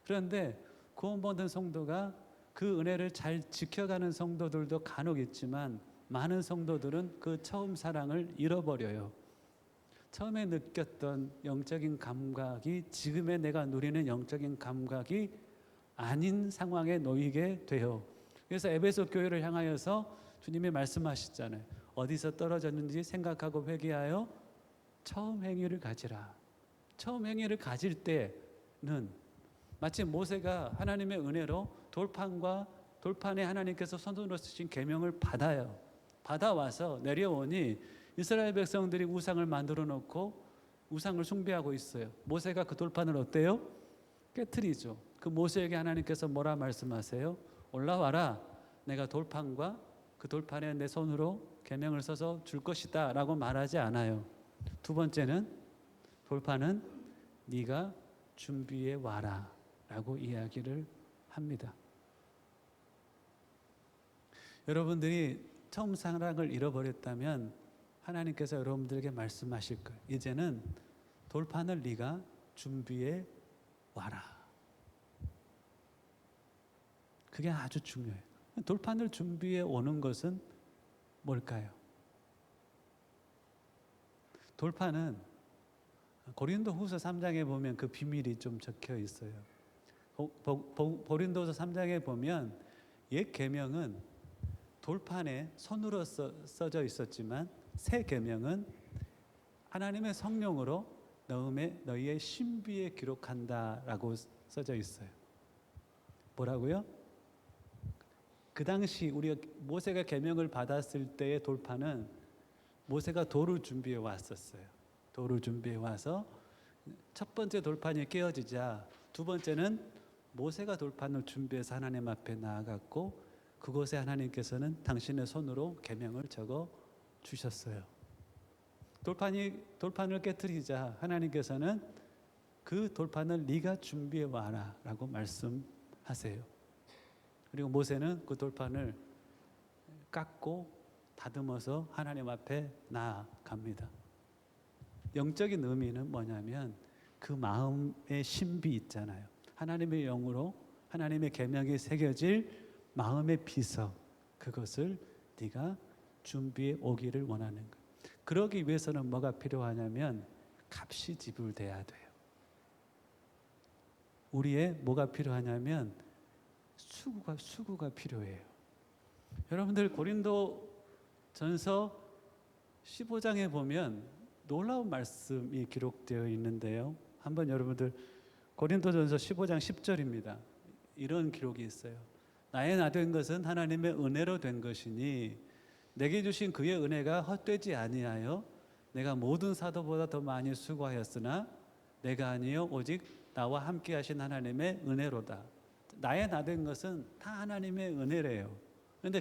그런데 구원받은 성도가 그 은혜를 잘 지켜가는 성도들도 간혹 있지만 많은 성도들은 그 처음 사랑을 잃어버려요. 처음에 느꼈던 영적인 감각이 지금의 내가 누리는 영적인 감각이 아닌 상황에 놓이게 돼요. 그래서 에베소 교회를 향하여서 주님이 말씀하시잖아요. 어디서 떨어졌는지 생각하고 회개하여 처음 행위를 가지라. 처음 행위를 가질 때는 마치 모세가 하나님의 은혜로 돌판에 하나님께서 손으로 쓰신 계명을 받아요. 받아와서 내려오니 이스라엘 백성들이 우상을 만들어 놓고 우상을 숭배하고 있어요. 모세가 그 돌판을 어때요? 깨트리죠. 그 모세에게 하나님께서 뭐라 말씀하세요? 올라와라. 내가 돌판과 그 돌판에 내 손으로 계명을 써서 줄 것이다 라고 말하지 않아요. 두 번째는 돌판은 네가 준비해 와라 라고 이야기를 합니다. 여러분들이 처음 사랑을 잃어버렸다면 하나님께서 여러분들에게 말씀하실 거예요. 이제는 돌판을 네가 준비해 와라. 그게 아주 중요해요. 돌판을 준비해 오는 것은 뭘까요? 돌판은 고린도후서 3장에 보면 그 비밀이 좀 적혀 있어요. 고린도후서 3장에 보면 옛 계명은 돌판에 손으로 써져 있었지만 새 계명은 하나님의 성령으로 너희의 신비에 기록한다라고 써져 있어요. 뭐라고요? 그 당시 우리가 모세가 계명을 받았을 때의 돌판은 모세가 돌을 준비해 왔었어요. 돌을 준비해 와서 첫 번째 돌판이 깨어지자 두 번째는 모세가 돌판을 준비해서 하나님 앞에 나아갔고 그곳에 하나님께서는 당신의 손으로 계명을 적어 주셨어요. 돌판을 깨트리자 하나님께서는 그 돌판을 네가 준비해 와라라고 말씀하세요. 그리고 모세는 그 돌판을 깎고 다듬어서 하나님 앞에 나아갑니다. 영적인 의미는 뭐냐면 그 마음의 신비 있잖아요. 하나님의 영으로 하나님의 계명이 새겨질 마음의 비서, 그것을 네가 준비해 오기를 원하는 거예요. 그러기 위해서는 뭐가 필요하냐면 값이 지불돼야 돼요. 우리의 뭐가 필요하냐면 수고가 필요해요. 여러분들 고린도전서 15장에 보면 놀라운 말씀이 기록되어 있는데요. 한번 여러분들 고린도전서 15장 10절입니다. 이런 기록이 있어요. 나의 나 된 것은 하나님의 은혜로 된 것이니 내게 주신 그의 은혜가 헛되지 아니하여 내가 모든 사도보다 더 많이 수고하였으나 내가 아니요 오직 나와 함께 하신 하나님의 은혜로다. 나의 나 된 것은 다 하나님의 은혜래요. 그런데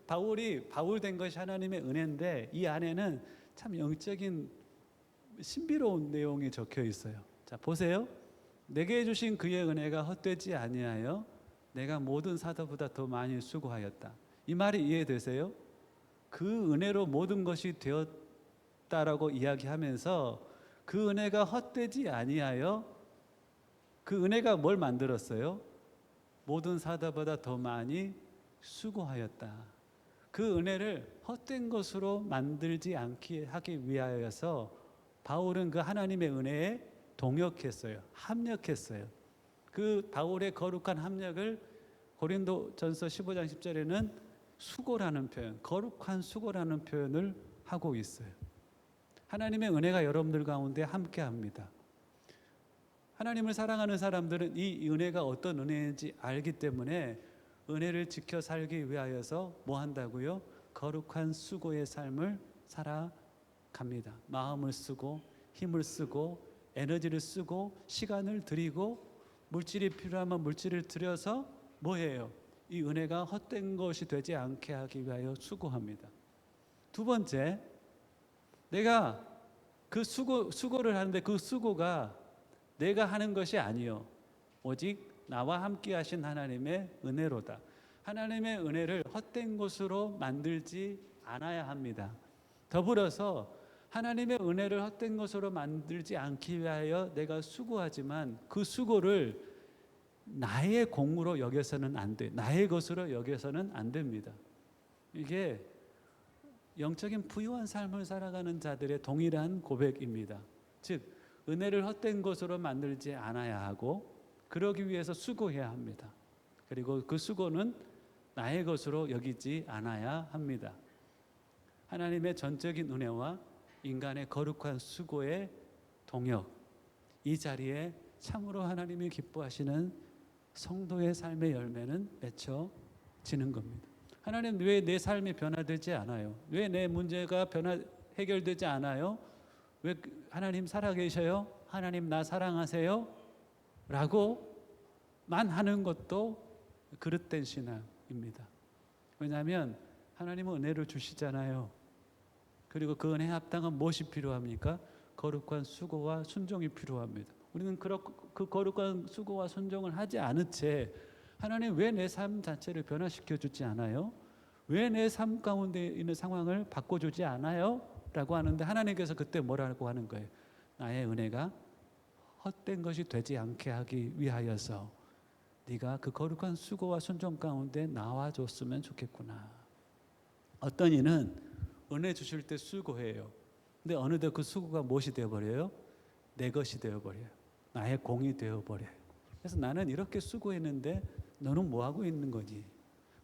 바울 된 것이 하나님의 은혜인데 이 안에는 참 영적인 신비로운 내용이 적혀 있어요. 자, 보세요. 내게 주신 그의 은혜가 헛되지 아니하여 내가 모든 사도보다 더 많이 수고하였다. 이 말이 이해되세요? 그 은혜로 모든 것이 되었다라고 이야기하면서 그 은혜가 헛되지 아니하여 그 은혜가 뭘 만들었어요? 모든 사다보다 더 많이 수고하였다. 그 은혜를 헛된 것으로 만들지 않게 하기 위하여서 바울은 그 하나님의 은혜에 동역했어요. 합력했어요. 그 바울의 거룩한 합력을 고린도전서 15장 10절에는 수고라는 표현, 거룩한 수고라는 표현을 하고 있어요. 하나님의 은혜가 여러분들 가운데 함께합니다. 하나님을 사랑하는 사람들은 이 은혜가 어떤 은혜인지 알기 때문에 은혜를 지켜 살기 위하여서 뭐 한다고요? 거룩한 수고의 삶을 살아갑니다. 마음을 쓰고 힘을 쓰고 에너지를 쓰고 시간을 들이고 물질이 필요하면 물질을 들여서 뭐해요? 이 은혜가 헛된 것이 되지 않게 하기 위하여 수고합니다. 두 번째, 내가 그 수고를 하는데 그 수고가 내가 하는 것이 아니요 오직 나와 함께 하신 하나님의 은혜로다. 하나님의 은혜를 헛된 것으로 만들지 않아야 합니다. 더불어서 하나님의 은혜를 헛된 것으로 만들지 않기 위하여 내가 수고하지만 그 수고를 나의 공으로 여겨서는 안 돼. 나의 것으로 여겨서는 안 됩니다. 이게 영적인 부유한 삶을 살아가는 자들의 동일한 고백입니다. 즉 은혜를 헛된 것으로 만들지 않아야 하고 그러기 위해서 수고해야 합니다. 그리고 그 수고는 나의 것으로 여기지 않아야 합니다. 하나님의 전적인 은혜와 인간의 거룩한 수고의 동역, 이 자리에 참으로 하나님이 기뻐하시는 성도의 삶의 열매는 맺혀지는 겁니다. 하나님 왜 내 삶이 변화되지 않아요? 왜 내 문제가 해결되지 않아요? 왜 하나님 살아계셔요? 하나님 나 사랑하세요? 라고만 하는 것도 그릇된 신앙입니다. 왜냐하면 하나님은 은혜를 주시잖아요. 그리고 그 은혜에 합당한 무엇이 필요합니까? 거룩한 수고와 순종이 필요합니다. 우리는 그 거룩한 수고와 순종을 하지 않은 채 하나님 왜 내 삶 자체를 변화시켜 주지 않아요? 왜 내 삶 가운데 있는 상황을 바꿔주지 않아요? 라고 하는데 하나님께서 그때 뭐라고 하는 거예요? 나의 은혜가 헛된 것이 되지 않게 하기 위하여서 네가 그 거룩한 수고와 순종 가운데 나와줬으면 좋겠구나. 어떤 이는 은혜 주실 때 수고해요. 근데 어느덧 그 수고가 무엇이 되어버려요? 내 것이 되어버려요. 나의 공이 되어버려요. 그래서 나는 이렇게 수고했는데 너는 뭐하고 있는 거니?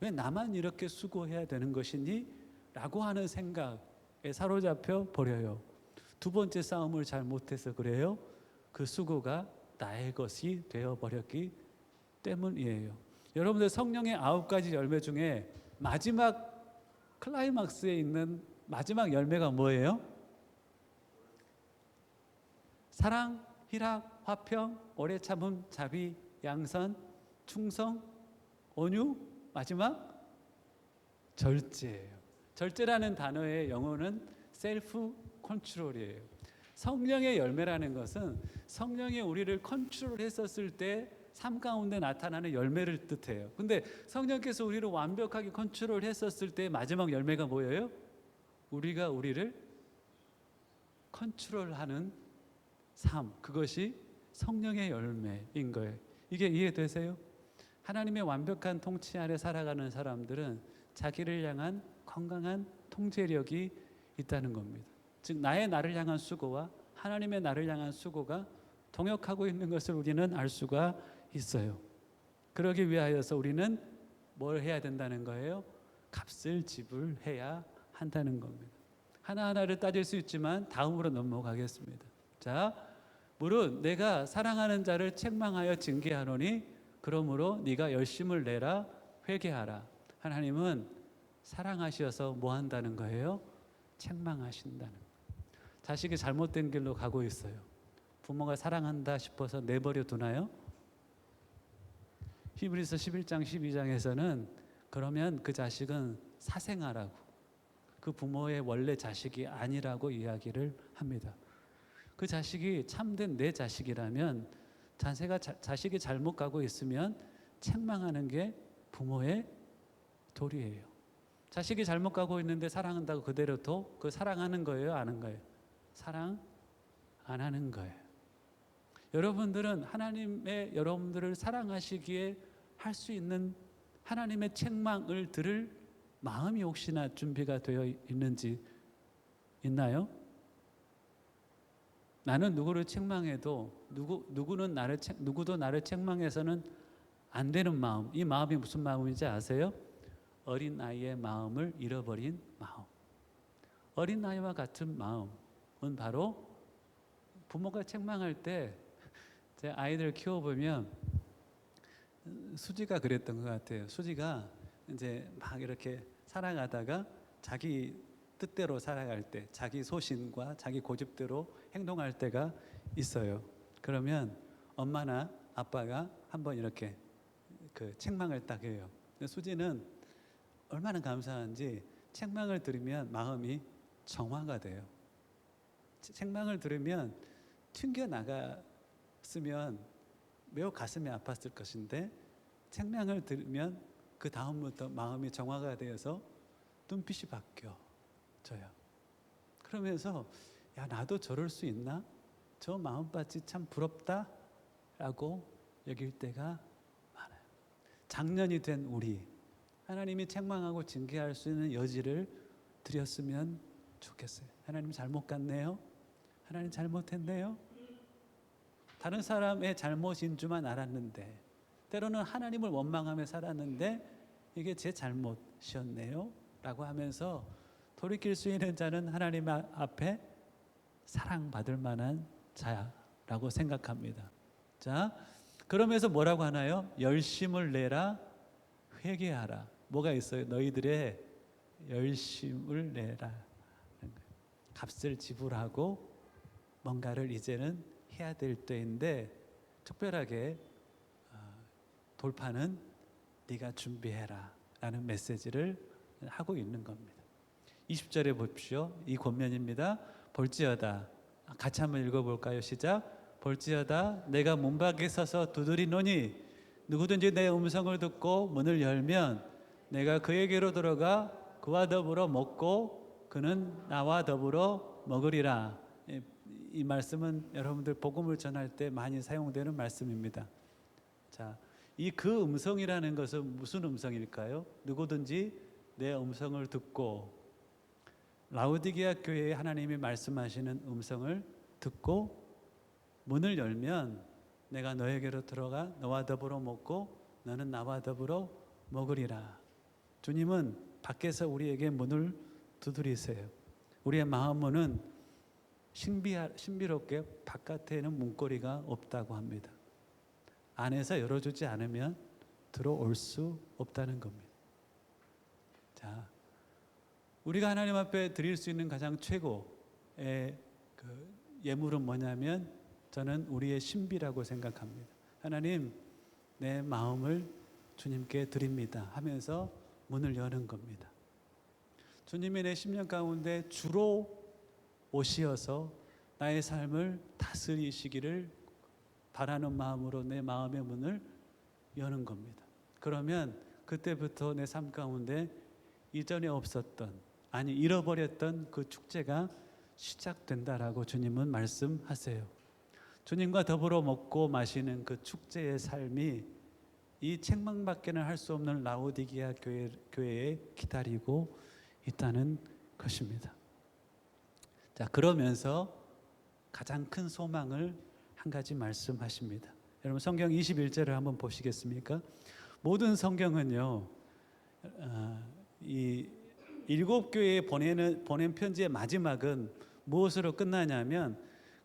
왜 나만 이렇게 수고해야 되는 것이니? 라고 하는 생각에 사로잡혀 버려요. 두 번째 싸움을 잘 못해서 그래요. 그 수고가 나의 것이 되어버렸기 때문이에요. 여러분들 성령의 9가지 열매 중에 마지막 클라이막스에 있는 마지막 열매가 뭐예요? 사랑, 희락, 화평, 오래 참음, 자비, 양선, 충성, 온유, 마지막 절제예요. 절제라는 단어의 영어는 셀프 컨트롤이에요. 성령의 열매라는 것은 성령이 우리를 컨트롤했었을 때 삶 가운데 나타나는 열매를 뜻해요. 근데 성령께서 우리를 완벽하게 컨트롤했었을 때 마지막 열매가 뭐예요? 우리가 우리를 컨트롤하는 삶, 그것이 성령의 열매인 거예요. 이게 이해되세요? 하나님의 완벽한 통치 아래 살아가는 사람들은 자기를 향한 건강한 통제력이 있다는 겁니다. 즉 나를 향한 수고와 하나님의 나를 향한 수고가 동역하고 있는 것을 우리는 알 수가 있어요. 그러기 위하여서 우리는 뭘 해야 된다는 거예요? 값을 지불해야 한다는 겁니다. 하나하나를 따질 수 있지만 다음으로 넘어가겠습니다. 자, 물은 내가 사랑하는 자를 책망하여 징계하노니 그러므로 네가 열심을 내라 회개하라. 하나님은 사랑하셔서 뭐 한다는 거예요? 책망하신다는 거예요. 자식이 잘못된 길로 가고 있어요. 부모가 사랑한다 싶어서 내버려 두나요? 히브리서 11장 12장에서는 그러면 그 자식은 사생아라고, 그 부모의 원래 자식이 아니라고 이야기를 합니다. 그 자식이 참된 내 자식이라면 자식이 잘못 가고 있으면 책망하는 게 부모의 도리예요. 자식이 잘못 가고 있는데 사랑한다고 그대로 그 사랑하는 거예요? 안 하는 거예요? 사랑 안 하는 거예요. 여러분들은 하나님의 여러분들을 사랑하시기에 할 수 있는 하나님의 책망을 들을 마음이 혹시나 준비가 되어 있는지 있나요? 나는 누구를 책망해도 누구도 나를 책망해서는 안 되는 마음. 이 마음이 무슨 마음인지 아세요? 어린 아이의 마음을 잃어버린 마음. 어린 아이와 같은 마음은 바로 부모가 책망할 때 제 아이들 키워보면 수지가 그랬던 것 같아요. 수지가 이제 막 이렇게 살아가다가 자기 뜻대로 살아갈 때, 자기 소신과 자기 고집대로 행동할 때가 있어요. 그러면 엄마나 아빠가 한번 이렇게 그 책망을 딱 해요. 근데 수지는 얼마나 감사한지 책망을 들으면 마음이 정화가 돼요. 책망을 들으면 튕겨 나갔으면 매우 가슴이 아팠을 것인데 책망을 들으면 그 다음부터 마음이 정화가 되어서 눈빛이 바뀌어져요. 그러면서 야, 나도 저럴 수 있나? 저 마음밭이 참 부럽다라고 여길 때가 많아요. 장년이 된 우리, 하나님이 책망하고 징계할 수 있는 여지를 드렸으면 좋겠어요. 하나님 잘못 갔네요. 하나님 잘못했네요. 다른 사람의 잘못인 줄만 알았는데, 때로는 하나님을 원망하며 살았는데 이게 제 잘못이었네요 라고 하면서 돌이킬 수 있는 자는 하나님 앞에 사랑받을 만한 자라고 생각합니다. 자, 그러면서 뭐라고 하나요? 열심을 내라, 회개하라. 뭐가 있어요? 너희들의 열심을 내라. 값을 지불하고 뭔가를 이제는 해야 될 때인데 특별하게 돌파는 네가 준비해라 라는 메시지를 하고 있는 겁니다. 20절에 보십시오. 이 권면입니다. 볼지어다, 같이 한번 읽어볼까요? 시작. 볼지어다 내가 문 밖에 서서 두드리노니 누구든지 내 음성을 듣고 문을 열면 내가 그에게로 들어가 그와 더불어 먹고 그는 나와 더불어 먹으리라. 이 말씀은 여러분들 복음을 전할 때 많이 사용되는 말씀입니다. 자, 이 그 음성이라는 것은 무슨 음성일까요? 누구든지 내 음성을 듣고, 라오디게아 교회에 하나님이 말씀하시는 음성을 듣고 문을 열면 내가 너에게로 들어가 너와 더불어 먹고 너는 나와 더불어 먹으리라. 주님은 밖에서 우리에게 문을 두드리세요. 우리의 마음문은 신비롭게 바깥에는 문고리가 없다고 합니다. 안에서 열어주지 않으면 들어올 수 없다는 겁니다. 자, 우리가 하나님 앞에 드릴 수 있는 가장 최고의 그 예물은 뭐냐면 저는 우리의 신비라고 생각합니다. 하나님, 내 마음을 주님께 드립니다 하면서 문을 여는 겁니다. 주님이 내 심령 가운데 주로 오시어서 나의 삶을 다스리시기를 바라는 마음으로 내 마음의 문을 여는 겁니다. 그러면 그때부터 내 삶 가운데 이전에 없었던, 아니 잃어버렸던 그 축제가 시작된다라고 주님은 말씀하세요. 주님과 더불어 먹고 마시는 그 축제의 삶이 이 책망밖에는 할 수 없는 라오디게아 교회에 기다리고 있다는 것입니다. 자, 그러면서 가장 큰 소망을 한 가지 말씀하십니다. 여러분 성경 21절을 한번 보시겠습니까? 모든 성경은요, 이 7교회에 보낸 편지의 마지막은 무엇으로 끝나냐면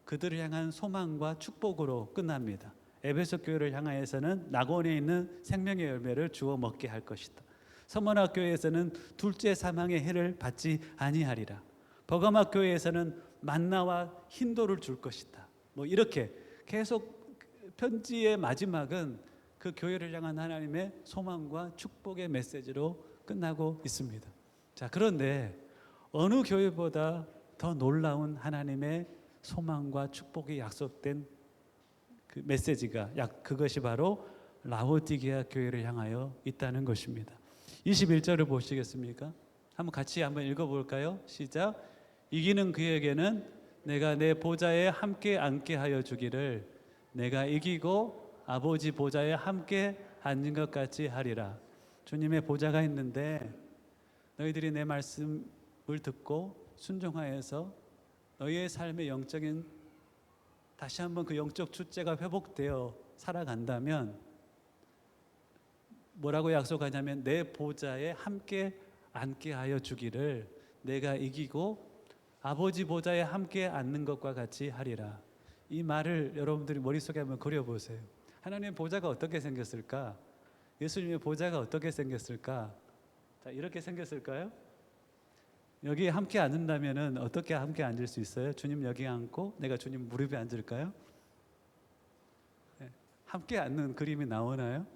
그들을 향한 소망과 축복으로 끝납니다. 에베소 교회를 향하여서는 낙원에 있는 생명의 열매를 주어 먹게 할 것이다. 서머나 교회에서는 둘째 사망의 해를 받지 아니하리라. 버가마 교회에서는 만나와 흰돌을 줄 것이다. 뭐 이렇게 계속 편지의 마지막은 그 교회를 향한 하나님의 소망과 축복의 메시지로 끝나고 있습니다. 자, 그런데 어느 교회보다 더 놀라운 하나님의 소망과 축복이 약속된 그 메시지가 그것이 바로 라오디게아 교회를 향하여 있다는 것입니다. 21절을 보시겠습니까? 같이 한번 읽어볼까요? 시작. 이기는 그에게는 내가 내 보좌에 함께 앉게 하여 주기를 내가 이기고 아버지 보좌에 함께 앉은 것 같이 하리라. 주님의 보좌가 있는데 너희들이 내 말씀을 듣고 순종하여서 너희의 삶의 영적인 다시 한번 그 영적 주체가 회복되어 살아간다면 뭐라고 약속하냐면 내 보좌에 함께 앉게 하여 주기를 내가 이기고 아버지 보좌에 함께 앉는 것과 같이 하리라. 이 말을 여러분들이 머릿속에 한번 그려보세요. 하나님의 보좌가 어떻게 생겼을까? 예수님의 보좌가 어떻게 생겼을까? 자, 이렇게 생겼을까요? 여기 함께 앉는다면은 어떻게 함께 앉을 수 있어요? 주님 여기 앉고 내가 주님 무릎에 앉을까요? 네. 함께 앉는 그림이 나오나요?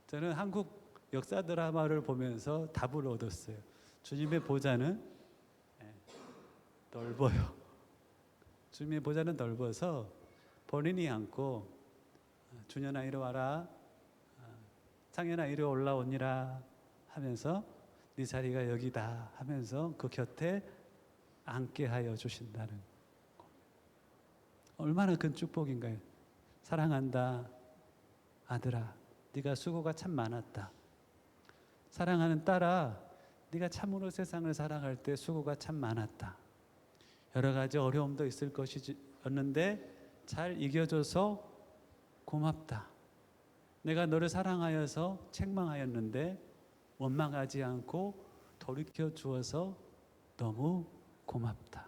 저는 한국 역사 드라마를 보면서 답을 얻었어요. 주님의 보좌는 넓어요. 주님의 보좌는 넓어서 본인이 앉고 주년아 이리 와라, 창현아 이리 올라오니라 하면서 네 자리가 여기다 하면서 그 곁에 앉게 하여 주신다는 거. 얼마나 큰 축복인가요? 사랑한다 아들아, 네가 수고가 참 많았다. 사랑하는 딸아, 네가 참으로 세상을 살아갈 때 수고가 참 많았다. 여러 가지 어려움도 있을 것이었는데 잘 이겨줘서 고맙다. 내가 너를 사랑하여서 책망하였는데 원망하지 않고 돌이켜 주어서 너무 고맙다.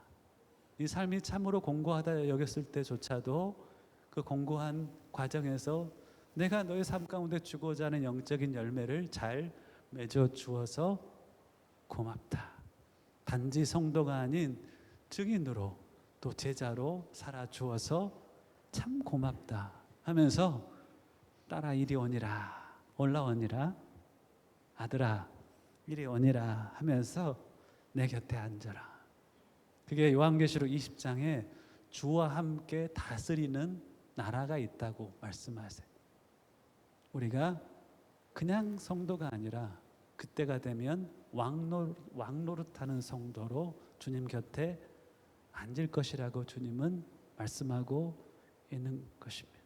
이 삶이 참으로 공고하다 여겼을 때조차도 그 공고한 과정에서 내가 너의 삶 가운데 주고자 하는 영적인 열매를 잘 맺어 주어서 고맙다. 단지 성도가 아닌 증인으로 또 제자로 살아 주어서 참 고맙다 하면서 딸아 이리 오니라, 올라오니라, 아들아 이리 오니라 하면서 내 곁에 앉아라. 그게 요한계시록 20장에 주와 함께 다스리는 나라가 있다고 말씀하세요. 우리가 그냥 성도가 아니라 그때가 되면 왕노릇하는 성도로 주님 곁에 앉을 것이라고 주님은 말씀하고 있는 것입니다.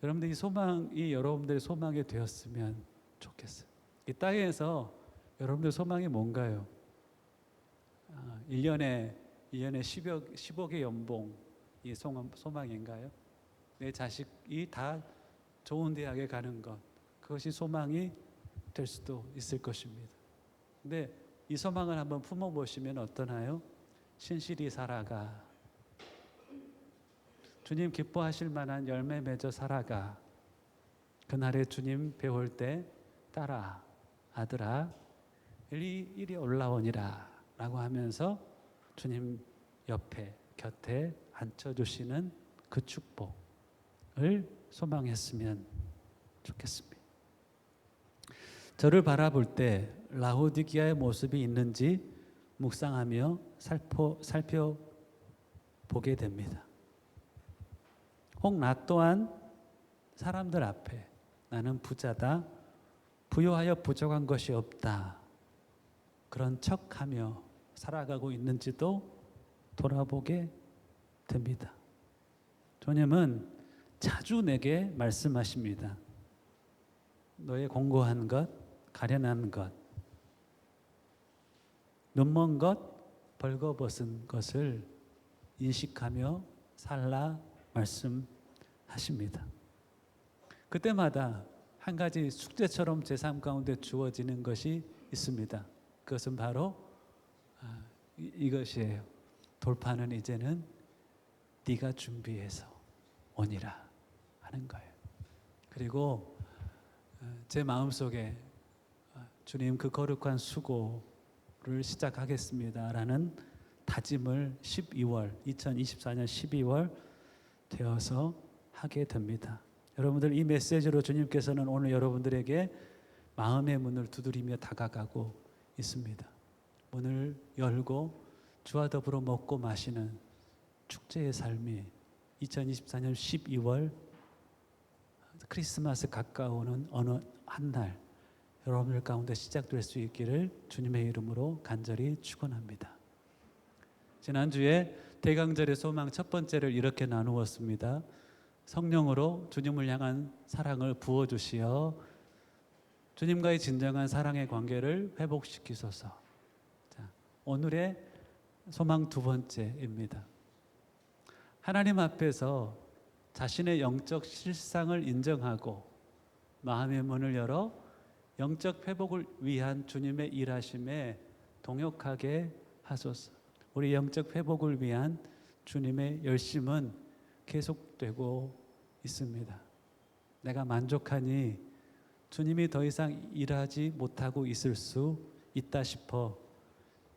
여러분들 이 소망이 여러분들의 소망이 되었으면 좋겠어요. 이 땅에서 여러분들 소망이 뭔가요? 1년에 10억의 연봉 이 소망인가요? 내 자식이 다 좋은 대학에 가는 것, 그것이 소망이 될 수도 있을 것입니다. 근데 이 소망을 한번 품어보시면 어떠나요? 신실히 살아가, 주님 기뻐하실 만한 열매 맺어 살아가, 그날에 주님 배울 때 딸아 아들아 이리 올라오니라 라고 하면서 주님 옆에 곁에 앉혀주시는 그 축복을 소망했으면 좋겠습니다. 저를 바라볼 때 라오디게아의 모습이 있는지 묵상하며 살펴보게 됩니다. 혹 나 또한 사람들 앞에 나는 부자다, 부유하여 부족한 것이 없다, 그런 척하며 살아가고 있는지도 돌아보게 됩니다. 주님은 자주 내게 말씀하십니다. 너의 공고한 것, 가련한 것, 눈먼 것, 벌거벗은 것을 인식하며 살라 말씀하십니다. 그때마다 한 가지 숙제처럼 제 삶 가운데 주어지는 것이 있습니다. 그것은 바로 이것이에요. 돌파는 이제는 네가 준비해서 오니라 하는 거예요. 그리고 제 마음속에 주님 그 거룩한 수고를 시작하겠습니다라는 다짐을 2024년 12월 되어서 하게 됩니다. 여러분들 이 메시지로 주님께서는 오늘 여러분들에게 마음의 문을 두드리며 다가가고 있습니다. 문을 열고 주와 더불어 먹고 마시는 축제의 삶이 2024년 12월 크리스마스 가까우는 어느 한 날 여러분들 가운데 시작될 수 있기를 주님의 이름으로 간절히 축원합니다. 지난주에 대강절의 소망 첫 번째를 이렇게 나누었습니다. 성령으로 주님을 향한 사랑을 부어주시어 주님과의 진정한 사랑의 관계를 회복시키소서. 자, 오늘의 소망 두 번째입니다. 하나님 앞에서 자신의 영적 실상을 인정하고 마음의 문을 열어 영적 회복을 위한 주님의 일하심에 동역하게 하소서. 우리 영적 회복을 위한 주님의 열심은 계속되고 있습니다. 내가 만족하니 주님이 더 이상 일하지 못하고 있을 수 있다 싶어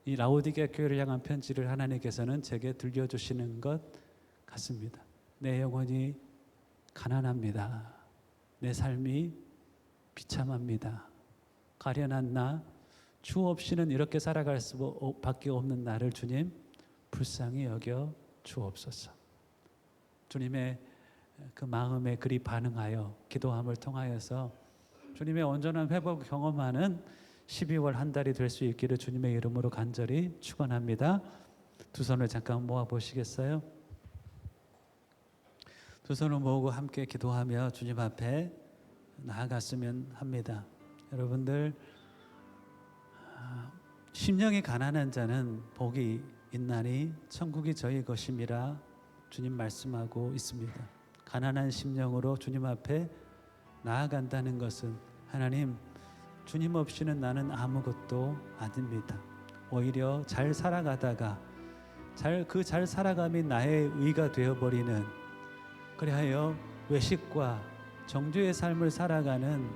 이 라오디게아 교회를 향한 편지를 하나님께서는 제게 들려주시는 것 같습니다. 내 영혼이 가난합니다. 내 삶이 비참합니다. 가련한 나, 주 없이는 이렇게 살아갈 수밖에 없는 나를 주님 불쌍히 여겨 주옵소서. 주님의 그 마음에 그리 반응하여 기도함을 통하여서 주님의 온전한 회복 경험하는 12월 한 달이 될 수 있기를 주님의 이름으로 간절히 축원합니다. 두 손을 잠깐 모아 보시겠어요? 두 손을 모으고 함께 기도하며 주님 앞에 나아갔으면 합니다. 여러분들, 심령이 가난한 자는 복이 있나니 천국이 저희 것임이라 주님 말씀하고 있습니다. 가난한 심령으로 주님 앞에 나아간다는 것은 하나님, 주님 없이는 나는 아무것도 아닙니다. 오히려 잘 살아가다가 잘 살아감이 나의 의가 되어버리는, 그리하여 외식과 정죄의 삶을 살아가는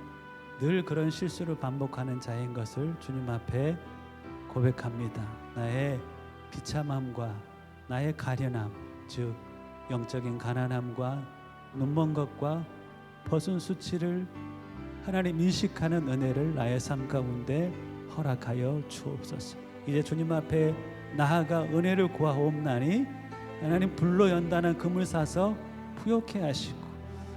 늘 그런 실수를 반복하는 자인 것을 주님 앞에 고백합니다. 나의 비참함과 나의 가련함, 즉 영적인 가난함과 눈먼 것과 벗은 수치를 하나님 인식하는 은혜를 나의 삶 가운데 허락하여 주옵소서. 이제 주님 앞에 나아가 은혜를 구하옵나니 하나님 불로 연단한 금을 사서 부욕해 하시고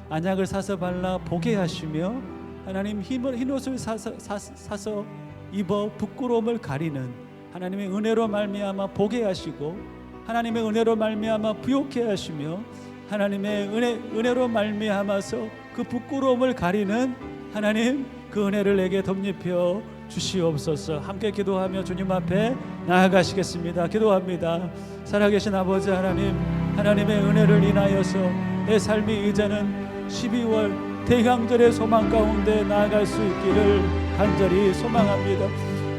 안약을 사서 발라 보게 하시며 하나님 흰옷을 사서 입어 부끄러움을 가리는 하나님의 은혜로 말미암아 보게 하시고 하나님의 은혜로 말미암아 부욕해 하시며 하나님의 은혜로 말미암아서 그 부끄러움을 가리는 하나님 그 은혜를 내게 덧입혀 주시옵소서. 함께 기도하며 주님 앞에 나아가시겠습니다. 기도합니다. 살아계신 아버지 하나님, 하나님의 은혜를 인하여서 내 삶이 이제는 12월 대강절의 소망 가운데 나아갈 수 있기를 간절히 소망합니다.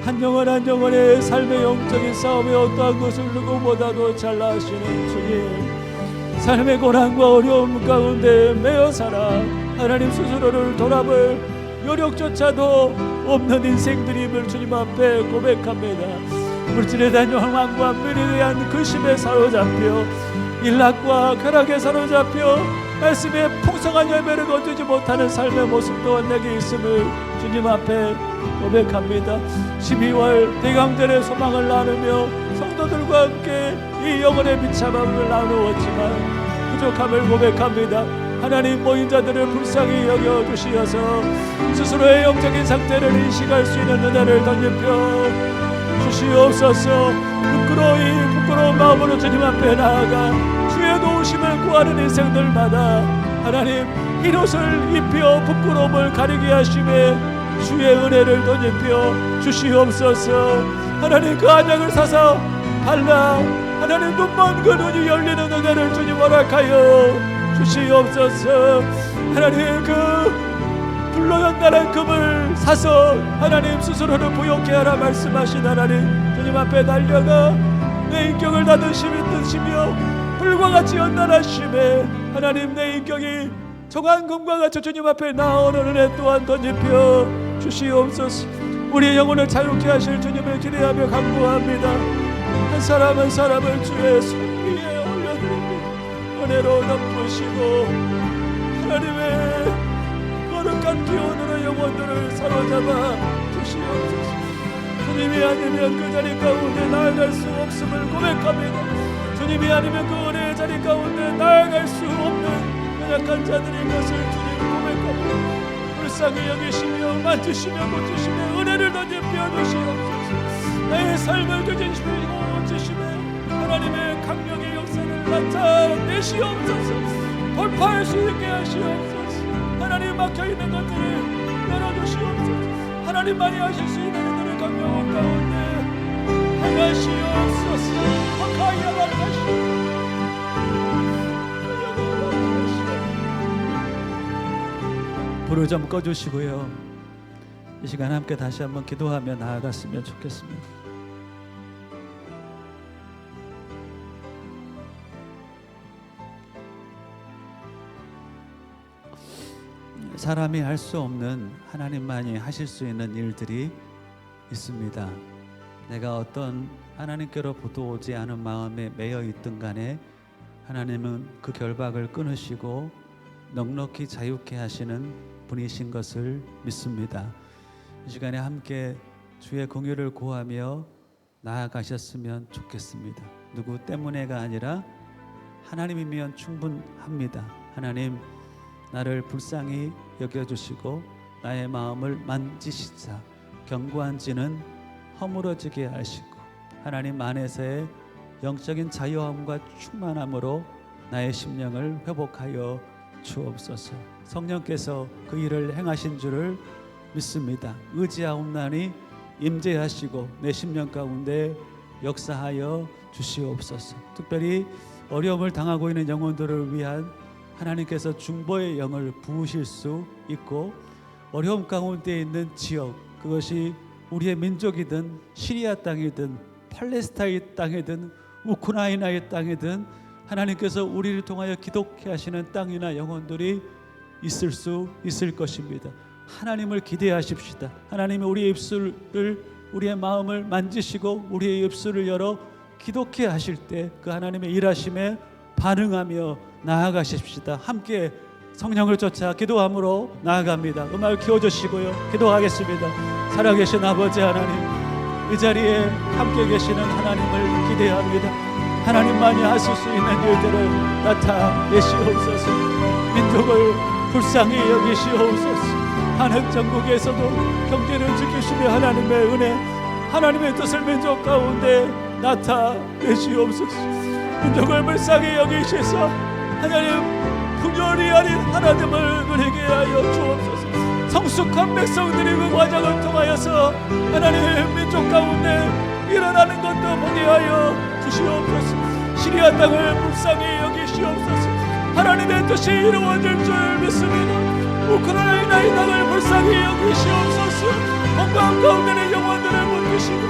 한 영혼 한 영혼의 삶의 영적인 싸움에 어떠한 것을 누구보다도 잘 아시는 주님, 삶의 고난과 어려움 가운데 매여 살아 하나님 스스로를 돌아볼 여력조차도 없는 인생들임을 주님 앞에 고백합니다. 물질에 대한 욕망과 물에 대한 근심에 사로잡혀 일락과 쾌락에 사로잡혀 말씀의 풍성한 열매를 거두지 못하는 삶의 모습 또한 내게 있음을 주님 앞에 고백합니다. 12월 대강절의 소망을 나누며 성도들과 함께 이 영혼의 비참함을 나누었지만 부족함을 고백합니다. 하나님, 모인 자들을 불쌍히 여겨주시어서 스스로의 영적인 상태를 인식할 수 있는 은혜를 덧입혀 주시옵소서. 부끄러운 마음으로 주님 앞에 나아가 주의 도우심을 구하는 인생들마다 하나님 흰옷을 입혀 부끄러움을 가리게 하심에 주의 은혜를 덧입혀 주시옵소서. 하나님 그 안약을 사서 발라 하나님 눈먼 그 눈이 열리는 은혜를 주님 허락하여 주시옵소서. 하나님 그 불로 연단한 금을 사서 하나님 스스로를 부욕해 하라 말씀하신 하나님, 주님 앞에 달려가 내 인격을 다 드시며 불과 같이 연단하심에 하나님 내 인격이 정한 금과 같이 주님 앞에 나오는 은혜 또한 덧입혀 주시옵소서. 우리의 영혼을 자유케 하실 주님을 기대하며 간구합니다. 한 사람 한 사람을 주의 손 위에 올려드립니다. 은혜로 덮으시고 하나님의 거룩한 기운으로 영혼들을 사로잡아 주시옵소서. 주님이 아니면 그 자리 가운데 나아갈 수 없음을 고백합니다. 주님이 아니면 그 은혜의 자리 가운데 나아갈 수 없는 연약한 자들인 것을 주님 고백합니다. 불쌍히 여기시며 만지시며 고치시며 은혜를 덧입혀 주시옵소서. 나의 삶을 되찾으시며 하나님의 강력의 역사를 나타내시옵소서. 돌파할 수 있게 하시옵소서. 하나님 막혀있는 것들을 열어주시옵소서. 하나님만이 하실 수 있는 일들을 강력한 가운데 행하시옵소서. 불을 좀 꺼주시고요. 이 시간 함께 다시 한번 기도하며 나아갔으면 좋겠습니다. 사람이 할 수 없는 하나님만이 하실 수 있는 일들이 있습니다. 내가 어떤 하나님께로부터 오지 않은 마음에 매여 있든 간에 하나님은 그 결박을 끊으시고 넉넉히 자유케 하시는 분이신 것을 믿습니다. 이 시간에 함께 주의 공유를 구하며 나아가셨으면 좋겠습니다. 누구 때문에가 아니라 하나님이면 충분합니다. 하나님, 나를 불쌍히 여겨주시고 나의 마음을 만지시사 견고한 지는 허물어지게 하시고 하나님 안에서의 영적인 자유함과 충만함으로 나의 심령을 회복하여 주옵소서. 성령께서 그 일을 행하신 줄을 믿습니다. 의지하옵나니 임재하시고 내 심령 가운데 역사하여 주시옵소서. 특별히 어려움을 당하고 있는 영혼들을 위한 하나님께서 중보의 영을 부으실 수 있고, 어려움 가운데 있는 지역, 그것이 우리의 민족이든 시리아 땅이든 팔레스타인 땅이든 우크라이나의 땅이든 하나님께서 우리를 통하여 기독케 하시는 땅이나 영혼들이 있을 수 있을 것입니다. 하나님을 기대하십시다. 하나님이 우리의 입술을, 우리의 마음을 만지시고 우리의 입술을 열어 기독케 하실 때 그 하나님의 일하심에 반응하며 나아가십시다. 함께 성령을 쫓아 기도함으로 나아갑니다. 음악을 키워주시고요. 기도하겠습니다. 살아계신 아버지 하나님, 이 자리에 함께 계시는 하나님을 기대합니다. 하나님만이 하실 수 있는 일들을 나타내시옵소서. 민족을 불쌍히 여기시옵소서. 하늘 전국에서도 경제를 지키시며 하나님의 은혜, 하나님의 뜻을 민족 가운데 나타내시옵소서. 민족을 불쌍히 여기셔서 하나님 분열이 아닌 하나됨을 누리게 하여 주옵소서. 성숙한 백성들이 그 과정을 통하여서 하나님 민족 가운데 일어나는 것도 보게 하여 주시옵소서. 시리아 땅을 불쌍히 여기시옵소서. 하나님의 뜻이 이루어질 줄 믿습니다. 우크라이나의 땅을 불쌍히 여기시옵소서. 건강 가운데는 영혼들을 붙드시고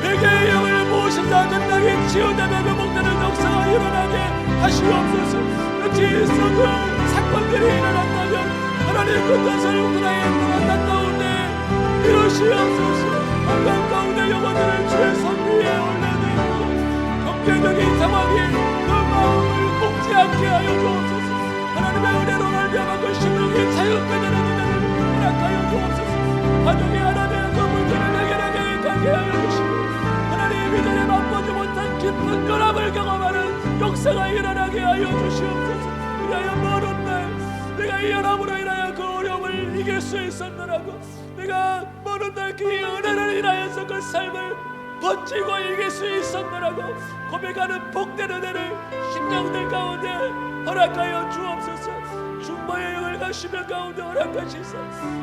회개의 영을 모으신다. 그 땅에 치유되며 회복되는 역사가 일어나게 하시옵소서. 어찌서든 사건들이 일어난다면 하나님 그 뜻을 우크라이나 땅 가운데 이루시옵소서. 건강 가운데 영혼들을 주의 손 위에 올려드리고 경제적인 상황이 그 마음을 먹지 않게 하여 주옵소서. 하나님의 은혜로 말미암아 그 심령이 자유케 되는 은혜를 허락하여 주옵소서. 가족이 하나 되어서 문제를 해결하게 하게 하여 주시고 하나님 이전에 맛보지 못한 깊은 결함을 경험하는 역사가 일어나게 하여 주시옵소서. 우리의 먼 날 내가 이 연합으로 인하여 그 어려움을 이길 수 있었느라고, 내가 먼 날 그 은혜를 인하여서 그 삶을 버티고 이길 수 있었느라고 고백하는 복된 은혜를 심령들 가운데 허락하여 주옵소서. 중보의 영을 가시며 가운데 허락하시사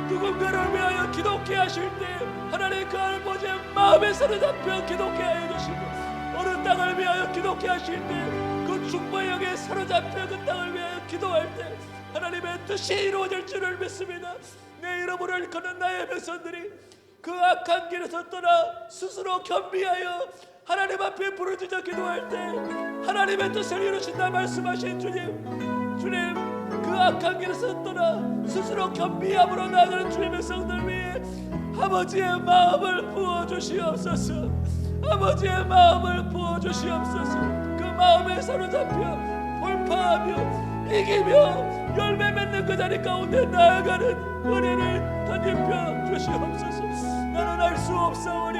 누군가를 위하여 기독케 하실 때 하나님 그 아버지의 마음에 사로잡혀 기독케 하여 주시고, 어느 땅을 위하여 기독케 하실 때 그 중보의 영에 사로잡혀 그 땅을 위하여 기도할 때 하나님의 뜻이 이루어질 줄을 믿습니다. 내 이름으로 일컫는 나의 백성들이 그 악한 길에서 떠나 스스로 겸비하여 하나님 앞에 부르짖어 기도할 때 하나님의 뜻을 이루신다 말씀하신 주님, 그 악한 길에서 떠나 스스로 겸비함으로 나아가는 주님의 성들 위해 아버지의 마음을 부어주시옵소서. 아버지의 마음을 부어주시옵소서. 그 마음에 사로잡혀 돌파하며 이기며 열매 맺는 그 자리 가운데 나아가는 은혜를 덧입혀 주시옵소서. 나는 알 수 없사오니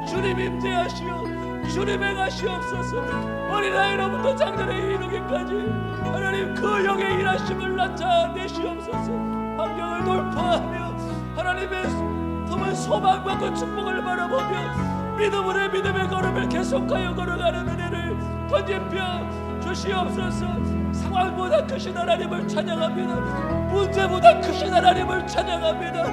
주님 임재하시오. 주님 행하시옵소서. 어린아이로부터 장년에 이르기까지 하나님 그 영의 일하심을 나타내시옵소서. 환경을 돌파하며 하나님의 품은 소망과 그 축복을 바라보며 믿음으로 믿음의 걸음을 계속하여 걸어가는 은혜를 덧입혀 주시옵소서. 상황보다 크신 하나님을 찬양합니다. 문제보다 크신 하나님을 찬양합니다.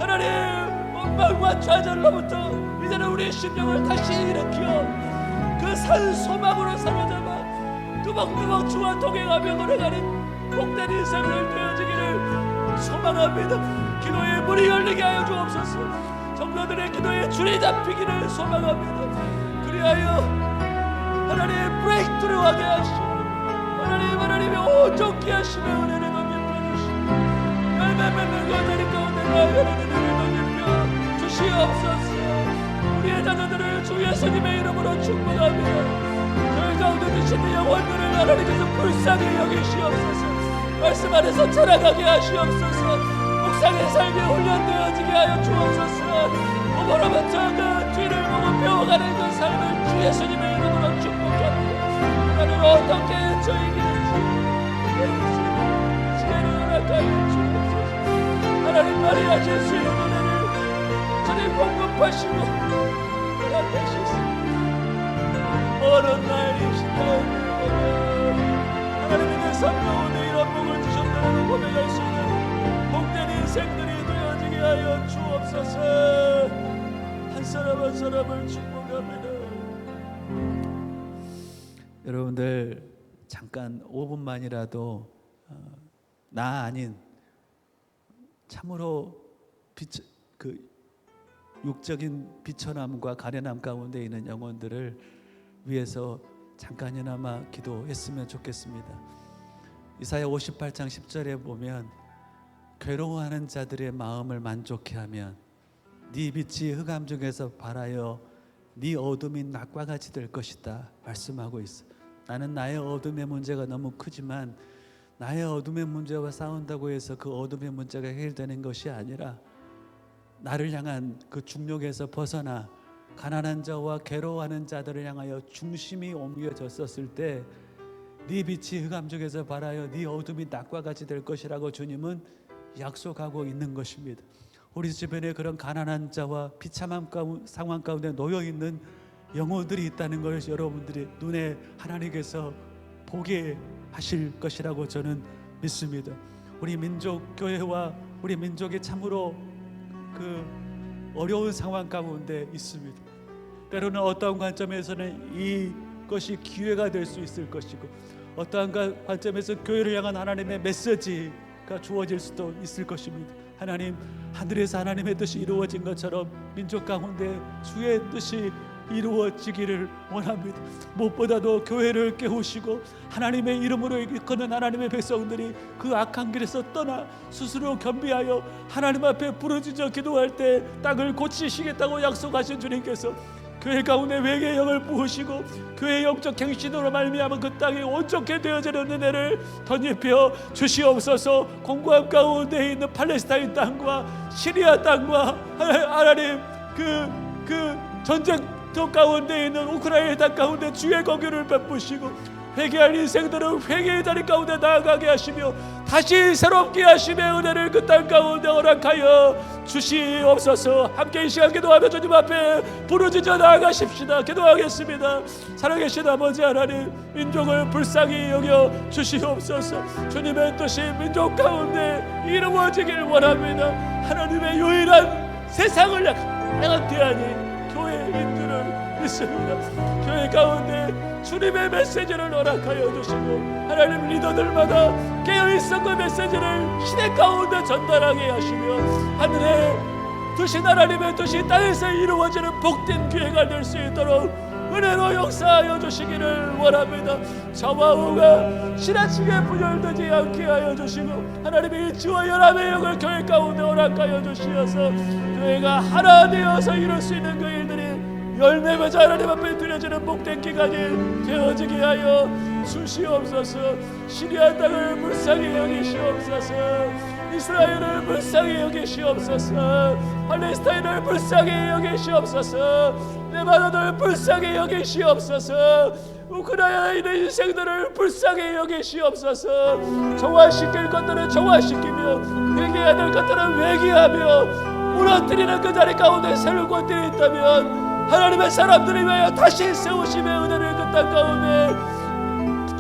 하나님, 원망과 좌절로부터 이제는 우리의 심령을 다시 일으켜 그 산 소망으로 사로잡아 뚜벅뚜벅 주와 동행하며 노래하는 복된 인생을 되어지기를 소망합니다. 기도의 문이 열리게 하여 주옵소서. 성도들의 기도에 줄이 잡히기를 소망합니다. 그리하여 하나님 브레이크트루하게 하시고 하나님의 온전케 하시며 은혜를 넘겨 주시고 멜멜멜멜 거다리 가운데 나의 은혜를 넘겨 주시옵소서. 우리의 자녀들을 주 예수님의 이름으로 축복합니다. 저희 가운데 드시는 영혼들을 하나님께서 불쌍히 여기시옵소서. 말씀 안에서 자라가게 하시옵소서. 묵상의 삶이 훈련되어지게 하여 주옵소서. 오버로부터 그 뒤를 보고 배워가는 그 삶을 주 예수님의 이름으로 축복합니다. 하나님 어떻게 저희에게 지혜를 허락하여 주옵소서. 하나님 말이하실 수 있는 은혜를 저희 공급하시고 허락하시옵소서. 어느 날이시다 하나님이 내 삶 가운데 이런 복을 주셨다고 고백할 수 있는 복된 인생들이 되어지게 하여 주옵소서. 한 사람 한 사람을 축복합니다. 여러분들 잠깐 5분만이라도 나 아닌 참으로 그 육적인 비천함과 가련함 가운데 있는 영혼들을 위해서 잠깐이나마 기도했으면 좋겠습니다. 이사야 58장 10절에 보면 괴로워하는 자들의 마음을 만족케 하면 네 빛이 흑암 중에서 발하여 네 어둠이 낮과 같이 될 것이다 말씀하고 있어. 나는 나의 어둠의 문제가 너무 크지만 나의 어둠의 문제와 싸운다고 해서 그 어둠의 문제가 해결되는 것이 아니라 나를 향한 그 중력에서 벗어나 가난한 자와 괴로워하는 자들을 향하여 중심이 옮겨졌었을 때 네 빛이 흑암 중에서 발하여 네 어둠이 낮과 같이 될 것이라고 주님은 약속하고 있는 것입니다. 우리 주변에 그런 가난한 자와 비참한 상황 가운데 놓여 있는 영혼들이 있다는 걸 여러분들이 눈에 하나님께서 보게 하실 것이라고 저는 믿습니다. 우리 민족 교회와 우리 민족이 참으로 그 어려운 상황 가운데 있습니다. 때로는 어떠한 관점에서는 이것이 기회가 될 수 있을 것이고 어떠한 관점에서 교회를 향한 하나님의 메시지가 주어질 수도 있을 것입니다. 하나님, 하늘에서 하나님의 뜻이 이루어진 것처럼 민족 가운데 주의 뜻이 이루어지기를 원합니다. 무엇보다도 교회를 깨우시고 하나님의 이름으로 이끄는 하나님의 백성들이 그 악한 길에서 떠나 스스로 겸비하여 하나님 앞에 부르짖어 기도할 때 땅을 고치시겠다고 약속하신 주님께서 교회 가운데 회개의 영을 부으시고 교회의 영적 갱신으로 말미암아 그 땅이 온전케 되어지는 은혜를 덧입혀 주시옵소서. 공고함 가운데 있는 팔레스타인 땅과 시리아 땅과 하나님 그 전쟁터 가운데 있는 우크라이나 땅 가운데 주의 공유를 베푸시고 회개할 인생들은 회개의 자리 가운데 나아가게 하시며 다시 새롭게 하심의 은혜를 그 땅 가운데 허락하여 주시옵소서. 함께 이 시간 기도하며 주님 앞에 부르짖어 나아가십시다. 기도하겠습니다. 살아계신 아버지 하나님, 민족을 불쌍히 여겨 주시옵소서. 주님의 뜻이 민족 가운데 이루어지길 원합니다. 하나님의 유일한 세상을 향한 대안이 교회인 줄을 믿습니다. 교회 가운데 주님의 메시지를 허락하여 주시고 하나님 리더들마다 깨어있어 그 메시지를 시대 가운데 전달하게 하시며 하늘의 뜻이 하나님의 뜻이 땅에서 이루어지는 복된 기회가 될 수 있도록 은혜로 역사하여 주시기를 원합니다. 저와 지나치게 분열되지 않게 하여 주시고 하나님의 일치와 연합의 영을 교회 가운데 허락하여 주시어서 교회가 하나 되어서 이룰 수 있는 그 일들이 열매 맺어 하나님 앞에 드려지는 복된 기간이 되어지게 하여 주시옵소서. 시리아 땅을 불쌍히 여기시옵소서. 이스라엘을 불쌍히 여기시옵소서. 팔레스타인을 불쌍히 여기시옵소서. 레바논을 불쌍히 여기시옵소서. 우크라이나에 있는 인생들을 불쌍히 여기시옵소서. 정화시킬 것들은 정화시키며 회개해야 될 것들은 회개하며 무너뜨리는 그 자리 가운데 세울 것들이 있다면 하나님의 사람들을 위하여 다시 세우심의 은혜를 그 땅 가운데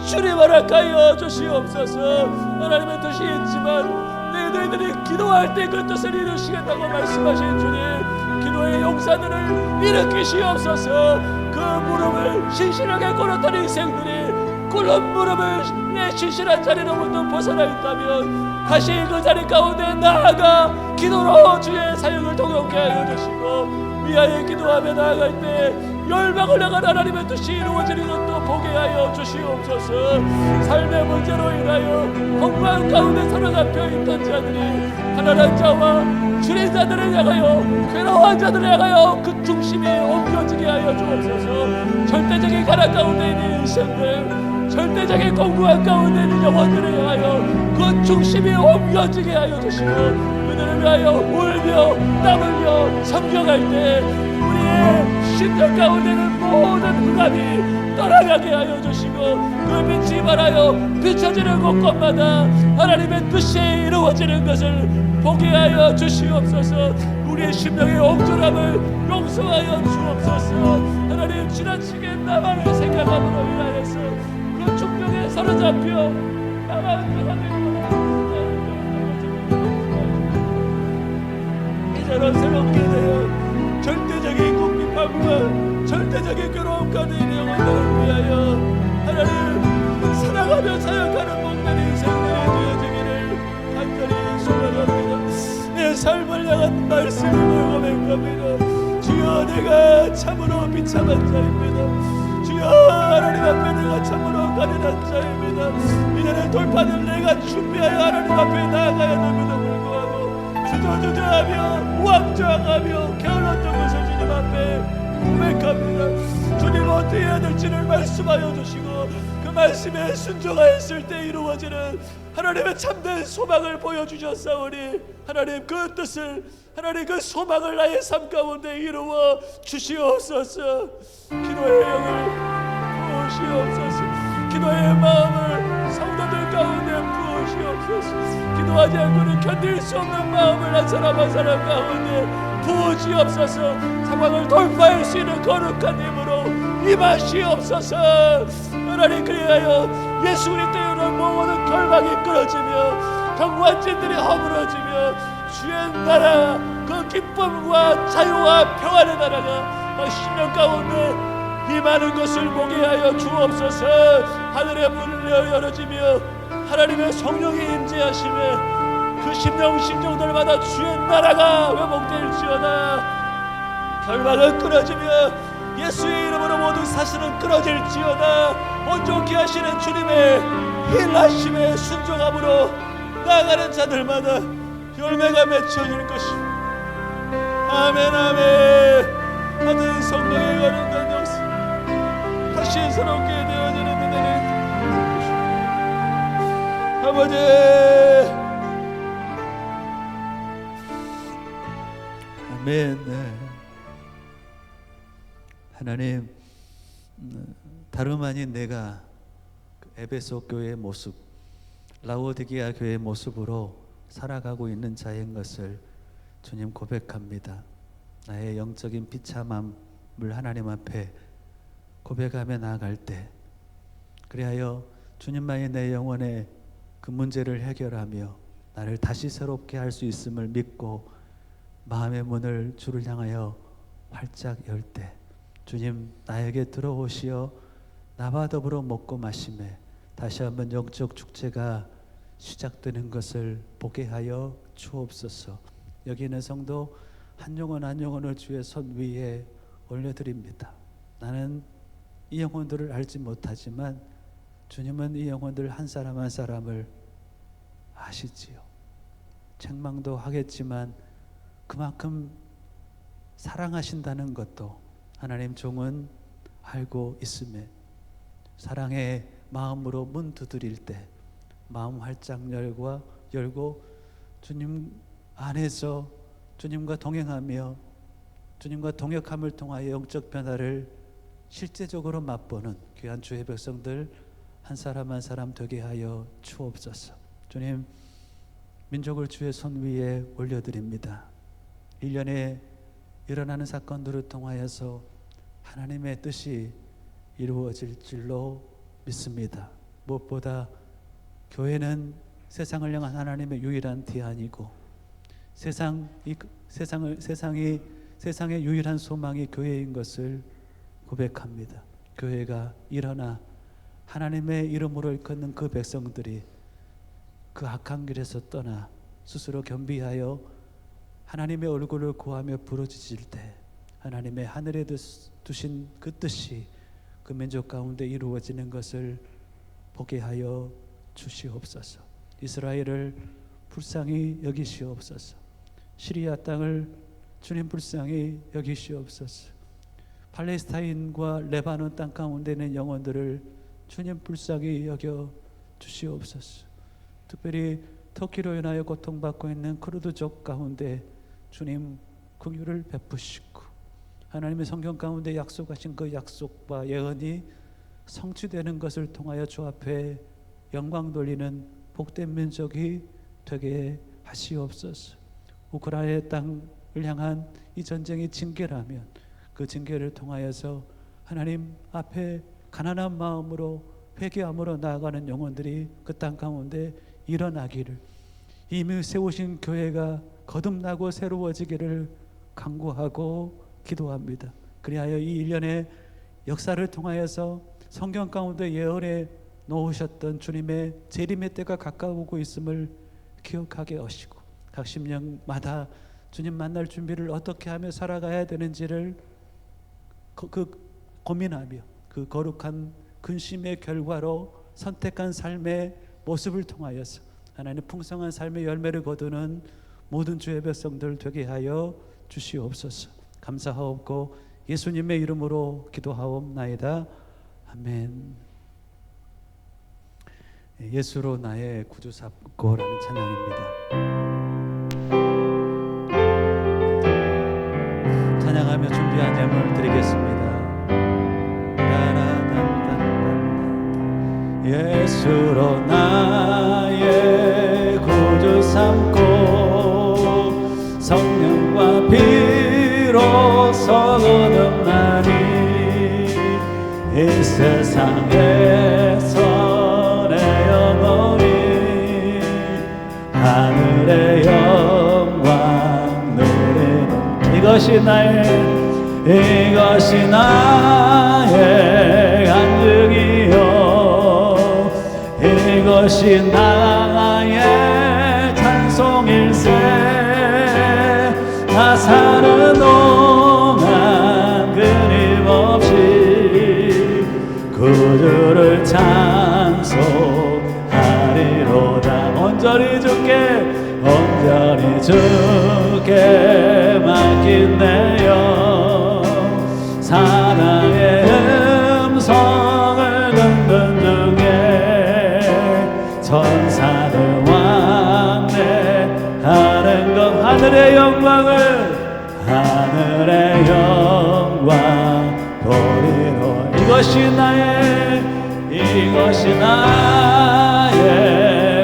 주님 허락하여 주시옵소서. 하나님의 뜻이 있지만 너희들이 기도할 때 그 뜻을 이루시겠다고 말씀하신 주님, 기도의 용사들을 일으키시옵소서. 그 무릎을 신실하게 꿇었던 인생들이 꿇은 무릎을 내 신실한 자리로부터 벗어나 있다면 다시 그 자리 가운데 나아가 기도로 주의 사역을 동역케 하여 주시고, 위하여 기도하며 나아갈 때 열방을 향한 하나님의 뜻이 이루어지는 것도 보게 하여 주시옵소서. 삶의 문제로 인하여 엉망 가운데 사로잡혀 있던 자들이 가난한 자와 줄인 자들을 향하여, 괴로워한 자들을 향하여 그 중심이 옮겨지게 하여 주옵소서. 절대적인 가난 가운데 있는 인생들, 절대적인 공부한 가운데 있는 영혼들을 향하여 그 중심이 옮겨지게 하여 주시고, 그들을 위하여 울며 땀 흘려 섬겨갈 때 우리의 심령 가운데는 모든 흑암이 떠나가게 하여 주시고, 그 빛이 말하여 비춰지는 곳곳마다 하나님의 뜻이 이루어지는 것을 보게 하여 주시옵소서. 우리의 심령의 옹졸함을 용서하여 주옵소서. 하나님, 지나치게 나만을 생각함으로 인하여서 그 중력에 사로잡혀 나만 이제는 새롭게 되어 절대적인 궁핍함과 절대적인 괴로움 가운데 있는 영혼들을 위하여 하나님 사랑하며 사역하는 복된 인생들이 되어지기를 간절히 소원합니다. 내 삶을 향한 말씀을 고백합니다. 주여, 내가 참으로 비참한 자입니다. 주여, 하나님 앞에 내가 참으로 가난한 자입니다. 이제는 돌파를 내가 준비하여 하나님 앞에 나아가야 됨에도 불구하고 주저주저하며 우왕좌왕하며 게을렀던 것을 주님 앞에 고백합니다. 주님, 어떻게 해야 될지를 말씀하여 주시고, 그 말씀에 순종하였을 때 이루어지는 하나님의 참된 소망을 보여주셨사오니 하나님 그 뜻을, 하나님 그 소망을 나의 삶 가운데 이루어 주시옵소서. 기도의 영을 부으시옵소서. 기도의 마음을 성도들 가운데 부으시옵소서. 기도하지 않고는 견딜 수 없는 마음을 한 사람 한 사람 가운데 부으시옵소서. 상황을 돌파할 수 있는 거룩한 힘으로 임하시옵소서. 하나님, 그리하여 예수 그리스도의 모든 결박이 끊어지며 병환진들이 허물어지며 주의 나라, 그 기쁨과 자유와 평안의 나라가 심령 가운데 임하는 것을 보게 하여 주옵소서. 하늘의 문을 열어지며 하나님의 성령이 임재하심에 그 심령들마다 주의 나라가 회복될지어다. 결박은 끊어지며 예수의 이름으로 모든 사슬은 끊어질지어다. 온전케 하시는 주님의 일하심에 순종함으로 나아가는 자들마다 열매가 맺혀질 것입니다. 아멘, 아멘. 하늘 성령의 거룩한 역사 다시 새롭게 되어지는 은혜를 아버지, 아멘. 하나님, 다름 아닌 내가 에베소 교회의 모습, 라오디게아 교회의 모습으로 살아가고 있는 자인 것을 주님 고백합니다. 나의 영적인 비참함을 하나님 앞에 고백하며 나아갈 때, 그리하여 주님만이 내 영혼의 그 문제를 해결하며 나를 다시 새롭게 할 수 있음을 믿고 마음의 문을 주를 향하여 활짝 열 때, 주님 나에게 들어오시어 나와 더불어 먹고 마시매 다시 한번 영적 축제가 시작되는 것을 보게 하여 주옵소서. 여기 있는 성도 한 영혼 한 영혼을 주의 손 위에 올려드립니다. 나는 이 영혼들을 알지 못하지만 주님은 이 영혼들 한 사람 한 사람을 아시지요. 책망도 하겠지만 그만큼 사랑하신다는 것도 하나님 종은 알고 있음에 사랑의 마음으로 문 두드릴 때 마음 활짝 열고 주님 안에서 주님과 동행하며 주님과 동역함을 통하여 영적 변화를 실제적으로 맛보는 귀한 주의 백성들 한 사람 한 사람 되게 하여 주옵소서. 주님, 민족을 주의 손 위에 올려드립니다. 1년에 일어나는 사건들을 통하여서 하나님의 뜻이 이루어질 줄로 믿습니다. 무엇보다 교회는 세상을 향한 하나님의 유일한 대안이고 세상의 유일한 소망이 교회인 것을 고백합니다. 교회가 일어나 하나님의 이름으로 일컫는 그 백성들이 그 악한 길에서 떠나 스스로 겸비하여 하나님의 얼굴을 구하며 부르짖을 때 하나님의 하늘에 두신 그 뜻이 그 민족 가운데 이루어지는 것을 보게 하여 주시옵소서. 이스라엘을 불쌍히 여기시옵소서. 시리아 땅을 주님 불쌍히 여기시옵소서. 팔레스타인과 레바논 땅 가운데 있는 영혼들을 주님 불쌍히 여겨 주시옵소서. 특별히 터키로 인하여 고통받고 있는 크루드족 가운데 주님 긍휼을 베푸시고 하나님의 성경 가운데 약속하신 그 약속과 예언이 성취되는 것을 통하여 주 앞에 영광 돌리는 복된 민족이 되게 하시옵소서. 우크라이나 땅을 향한 이 전쟁이 징계라면 그 징계를 통하여서 하나님 앞에 가난한 마음으로 회개함으로 나아가는 영혼들이 그 땅 가운데 일어나기를, 이미 세우신 교회가 거듭나고 새로워지기를 간구하고 기도합니다. 그리하여 이 일련의 역사를 통하여서 성경 가운데 예언해 놓으셨던 주님의 재림의 때가 가까우고 있음을 기억하게 하시고 각 심령마다 주님 만날 준비를 어떻게 하며 살아가야 되는지를 고민하며 그 거룩한 근심의 결과로 선택한 삶의 모습을 통하여서 하나님 풍성한 삶의 열매를 거두는 모든 주의 백성들 되게 하여 주시옵소서. 감사하옵고 예수님의 이름으로 기도하옵나이다. 아멘. 예수로 나의 구주 삼고라는 찬양입니다. 찬양하며 준비한 예물 드리겠습니다. 예수로 나의 구주 삼고 성령과 피로 거듭나니 이 세상에서 내 영혼이 하늘의 영광 누리는 이것이 나의 간증이요 이것이 나의 찬송일세. 나 사는 동안 끊임없이 구주를 찬송하리로다. 온전히 주께 맡긴 내 영 사랑의 음성을 듣는 중에 천사들 왕래하는 것 하늘의 영광 보리로 이것이 나의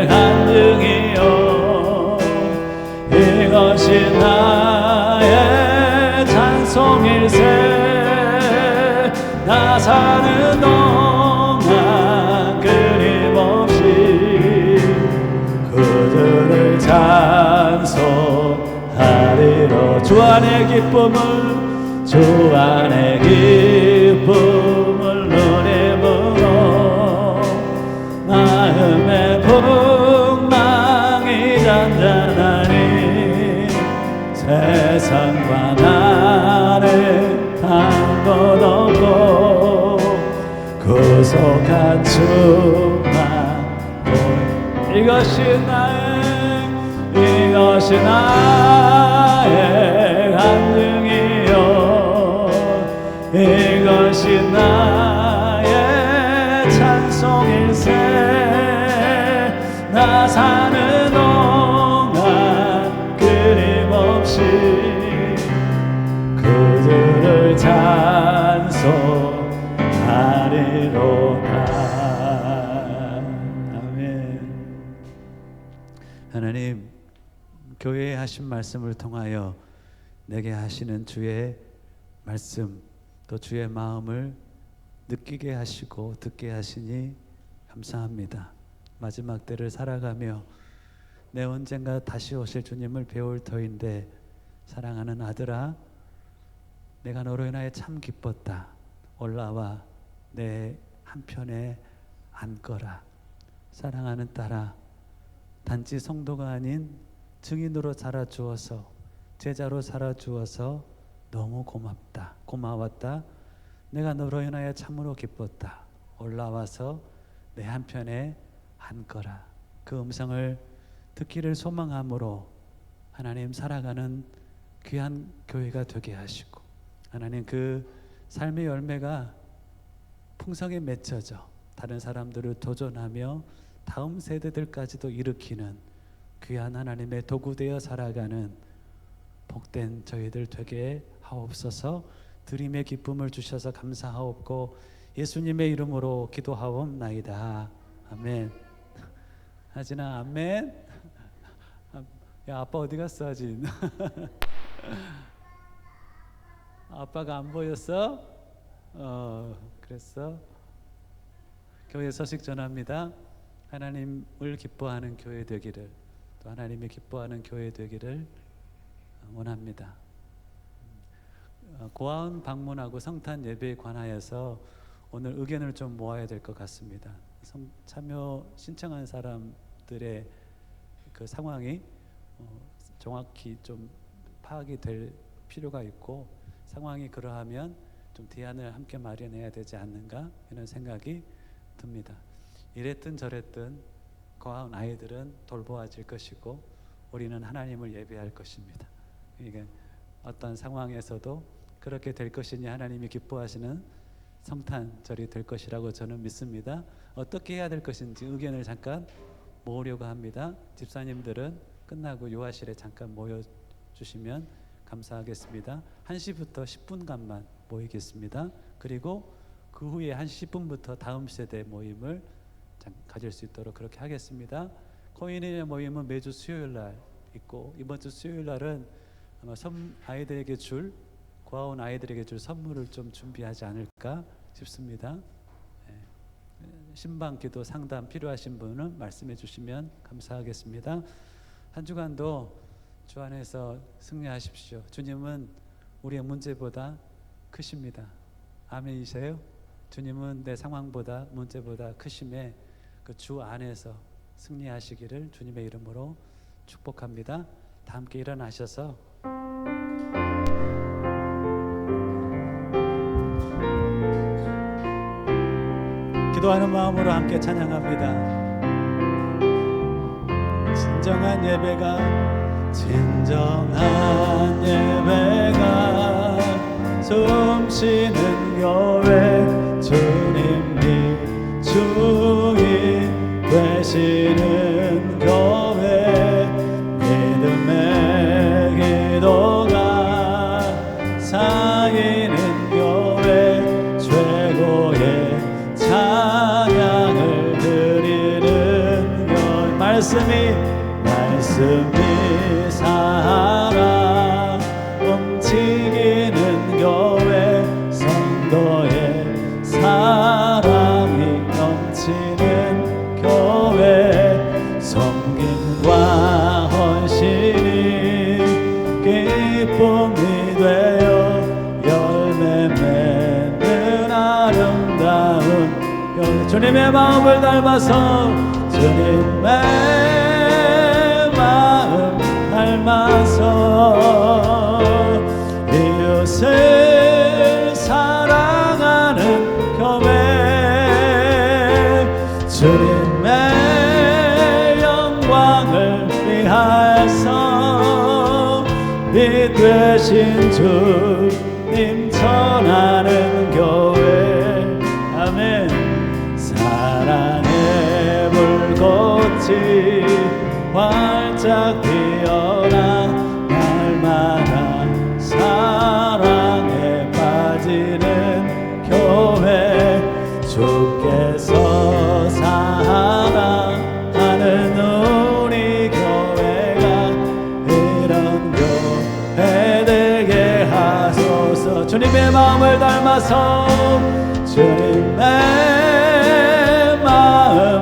간증이요 이것이 나의 찬송일세. 나 사는 동안 끊임없이 그들을 찬송하리로 주 안의 기쁨을 누림으로 마음의 풍랑이 잔잔하니 세상과 나를 한 것 없고 구속한 주만 이것이 나의 간증이요 이것이 나의 찬송일세. 나 사는 동안 끊임없이 그들을 찬송하리로다. 아멘. 하나님, 교회에 하신 말씀을 통하여 내게 하시는 주의 말씀 또 주의 마음을 느끼게 하시고 듣게 하시니 감사합니다. 마지막 때를 살아가며 내 언젠가 다시 오실 주님을 배울 터인데, 사랑하는 아들아, 내가 너로 인하여 참 기뻤다. 올라와 내 한편에 앉거라. 사랑하는 딸아, 단지 성도가 아닌 증인으로 살아주어서, 제자로 살아주어서 너무 고맙다. 고마웠다. 내가 너로 인하여 참으로 기뻤다. 올라와서 내 한편에 앉거라. 그 음성을 듣기를 소망함으로 하나님 살아가는 귀한 교회가 되게 하시고, 하나님 그 삶의 열매가 풍성히 맺혀져 다른 사람들을 도전하며 다음 세대들까지도 일으키는 귀한 하나님의 도구 되어 살아가는 복된 저희들 되게 하옵소서. 드림의 기쁨을 주셔서 감사하옵고 예수님의 이름으로 기도하옵나이다. 아멘. 하진아, 아멘. 야, 아빠 어디 갔어, 하진? 아빠가 안 보였어? 그랬어? 교회 소식 전합니다. 하나님을 기뻐하는 교회 되기를, 또 하나님이 기뻐하는 교회 되기를 원합니다. 고아원 방문하고 성탄 예배에 관하여서 오늘 의견을 좀 모아야 될 것 같습니다. 참여 신청한 사람들의 그 상황이 정확히 좀 파악이 될 필요가 있고, 상황이 그러하면 좀 대안을 함께 마련해야 되지 않는가 이런 생각이 듭니다. 이랬든 저랬든 고아원 아이들은 돌보아질 것이고 우리는 하나님을 예배할 것입니다. 이게 어떤 상황에서도 그렇게 될 것이니 하나님이 기뻐하시는 성탄절이 될 것이라고 저는 믿습니다. 어떻게 해야 될 것인지 의견을 잠깐 모으려고 합니다. 집사님들은 끝나고 요아실에 잠깐 모여주시면 감사하겠습니다. 1시부터 10분간만 모이겠습니다. 그리고 그 후에 1시 10분부터 다음 세대 모임을 가질 수 있도록 그렇게 하겠습니다. 코인의 모임은 매주 수요일날 있고, 이번 주 수요일날은 아마 아이들에게 줄, 고아원 아이들에게 줄 선물을 좀 준비하지 않을까 싶습니다. 신방기도 상담 필요하신 분은 말씀해 주시면 감사하겠습니다. 한 주간도 주 안에서 승리하십시오. 주님은 우리의 문제보다 크십니다. 아멘이세요? 주님은 내 상황보다 문제보다 크심에 그 주 안에서 승리하시기를 주님의 이름으로 축복합니다. 다 함께 일어나셔서 기도하는 마음으로 함께 찬양합니다. 진정한 예배가 숨쉬는 교회, 주님이 주인 되시는 교회, 믿음의 기도가 쌓이는 교회, 최고의 찬양을 드리는 교회, 말씀이 살아 움직이는 교회, 성도의 사랑이 넘치는 교회, 섬김과 헌신이 기쁨이 되어 열매 맺는 아름다운 교회, 주님의 마음을 닮아서 주님의 마음 닮아서 이웃을 사랑하는 교회, 주님의 영광을 위하여서 빛 되신 주님 전하는 교회, 아멘. 사랑의 불꽃이 활짝 피어나 날마다 사랑에 빠지는 교회, 주께서 사랑하는 우리 교회가 이런 교회 되게 하소서. 주님의 마음을 닮아서 주님의 마음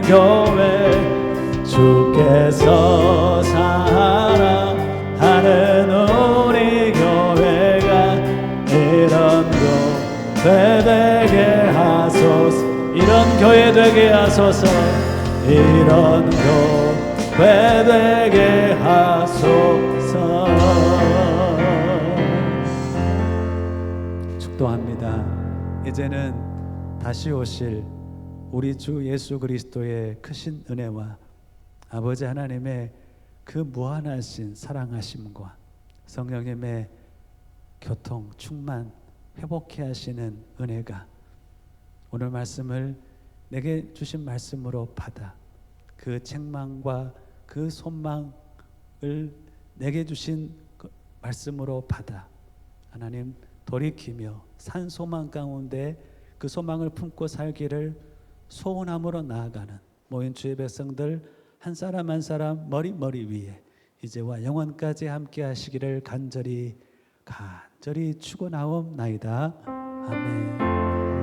교회 주께서 사랑하는 우리 교회가 이런 교회 되게 하소서. 이런 교회 되게 하소서. 이런 교회 되게 하소서. 축도합니다. 이제는 다시 오실 우리 주 예수 그리스도의 크신 은혜와 아버지 하나님의 그 무한하신 사랑하심과 성령님의 교통, 충만, 회복케 하시는 은혜가 오늘 말씀을 내게 주신 말씀으로 받아 그 책망과 그 소망을 내게 주신 그 말씀으로 받아 하나님 돌이키며 산 소망 가운데 그 소망을 품고 살기를 소원함으로 나아가는 모인 주의 백성들 한 사람 한 사람 머리 위에 이제와 영원까지 함께 하시기를 간절히 축원하옵나이다. 아멘.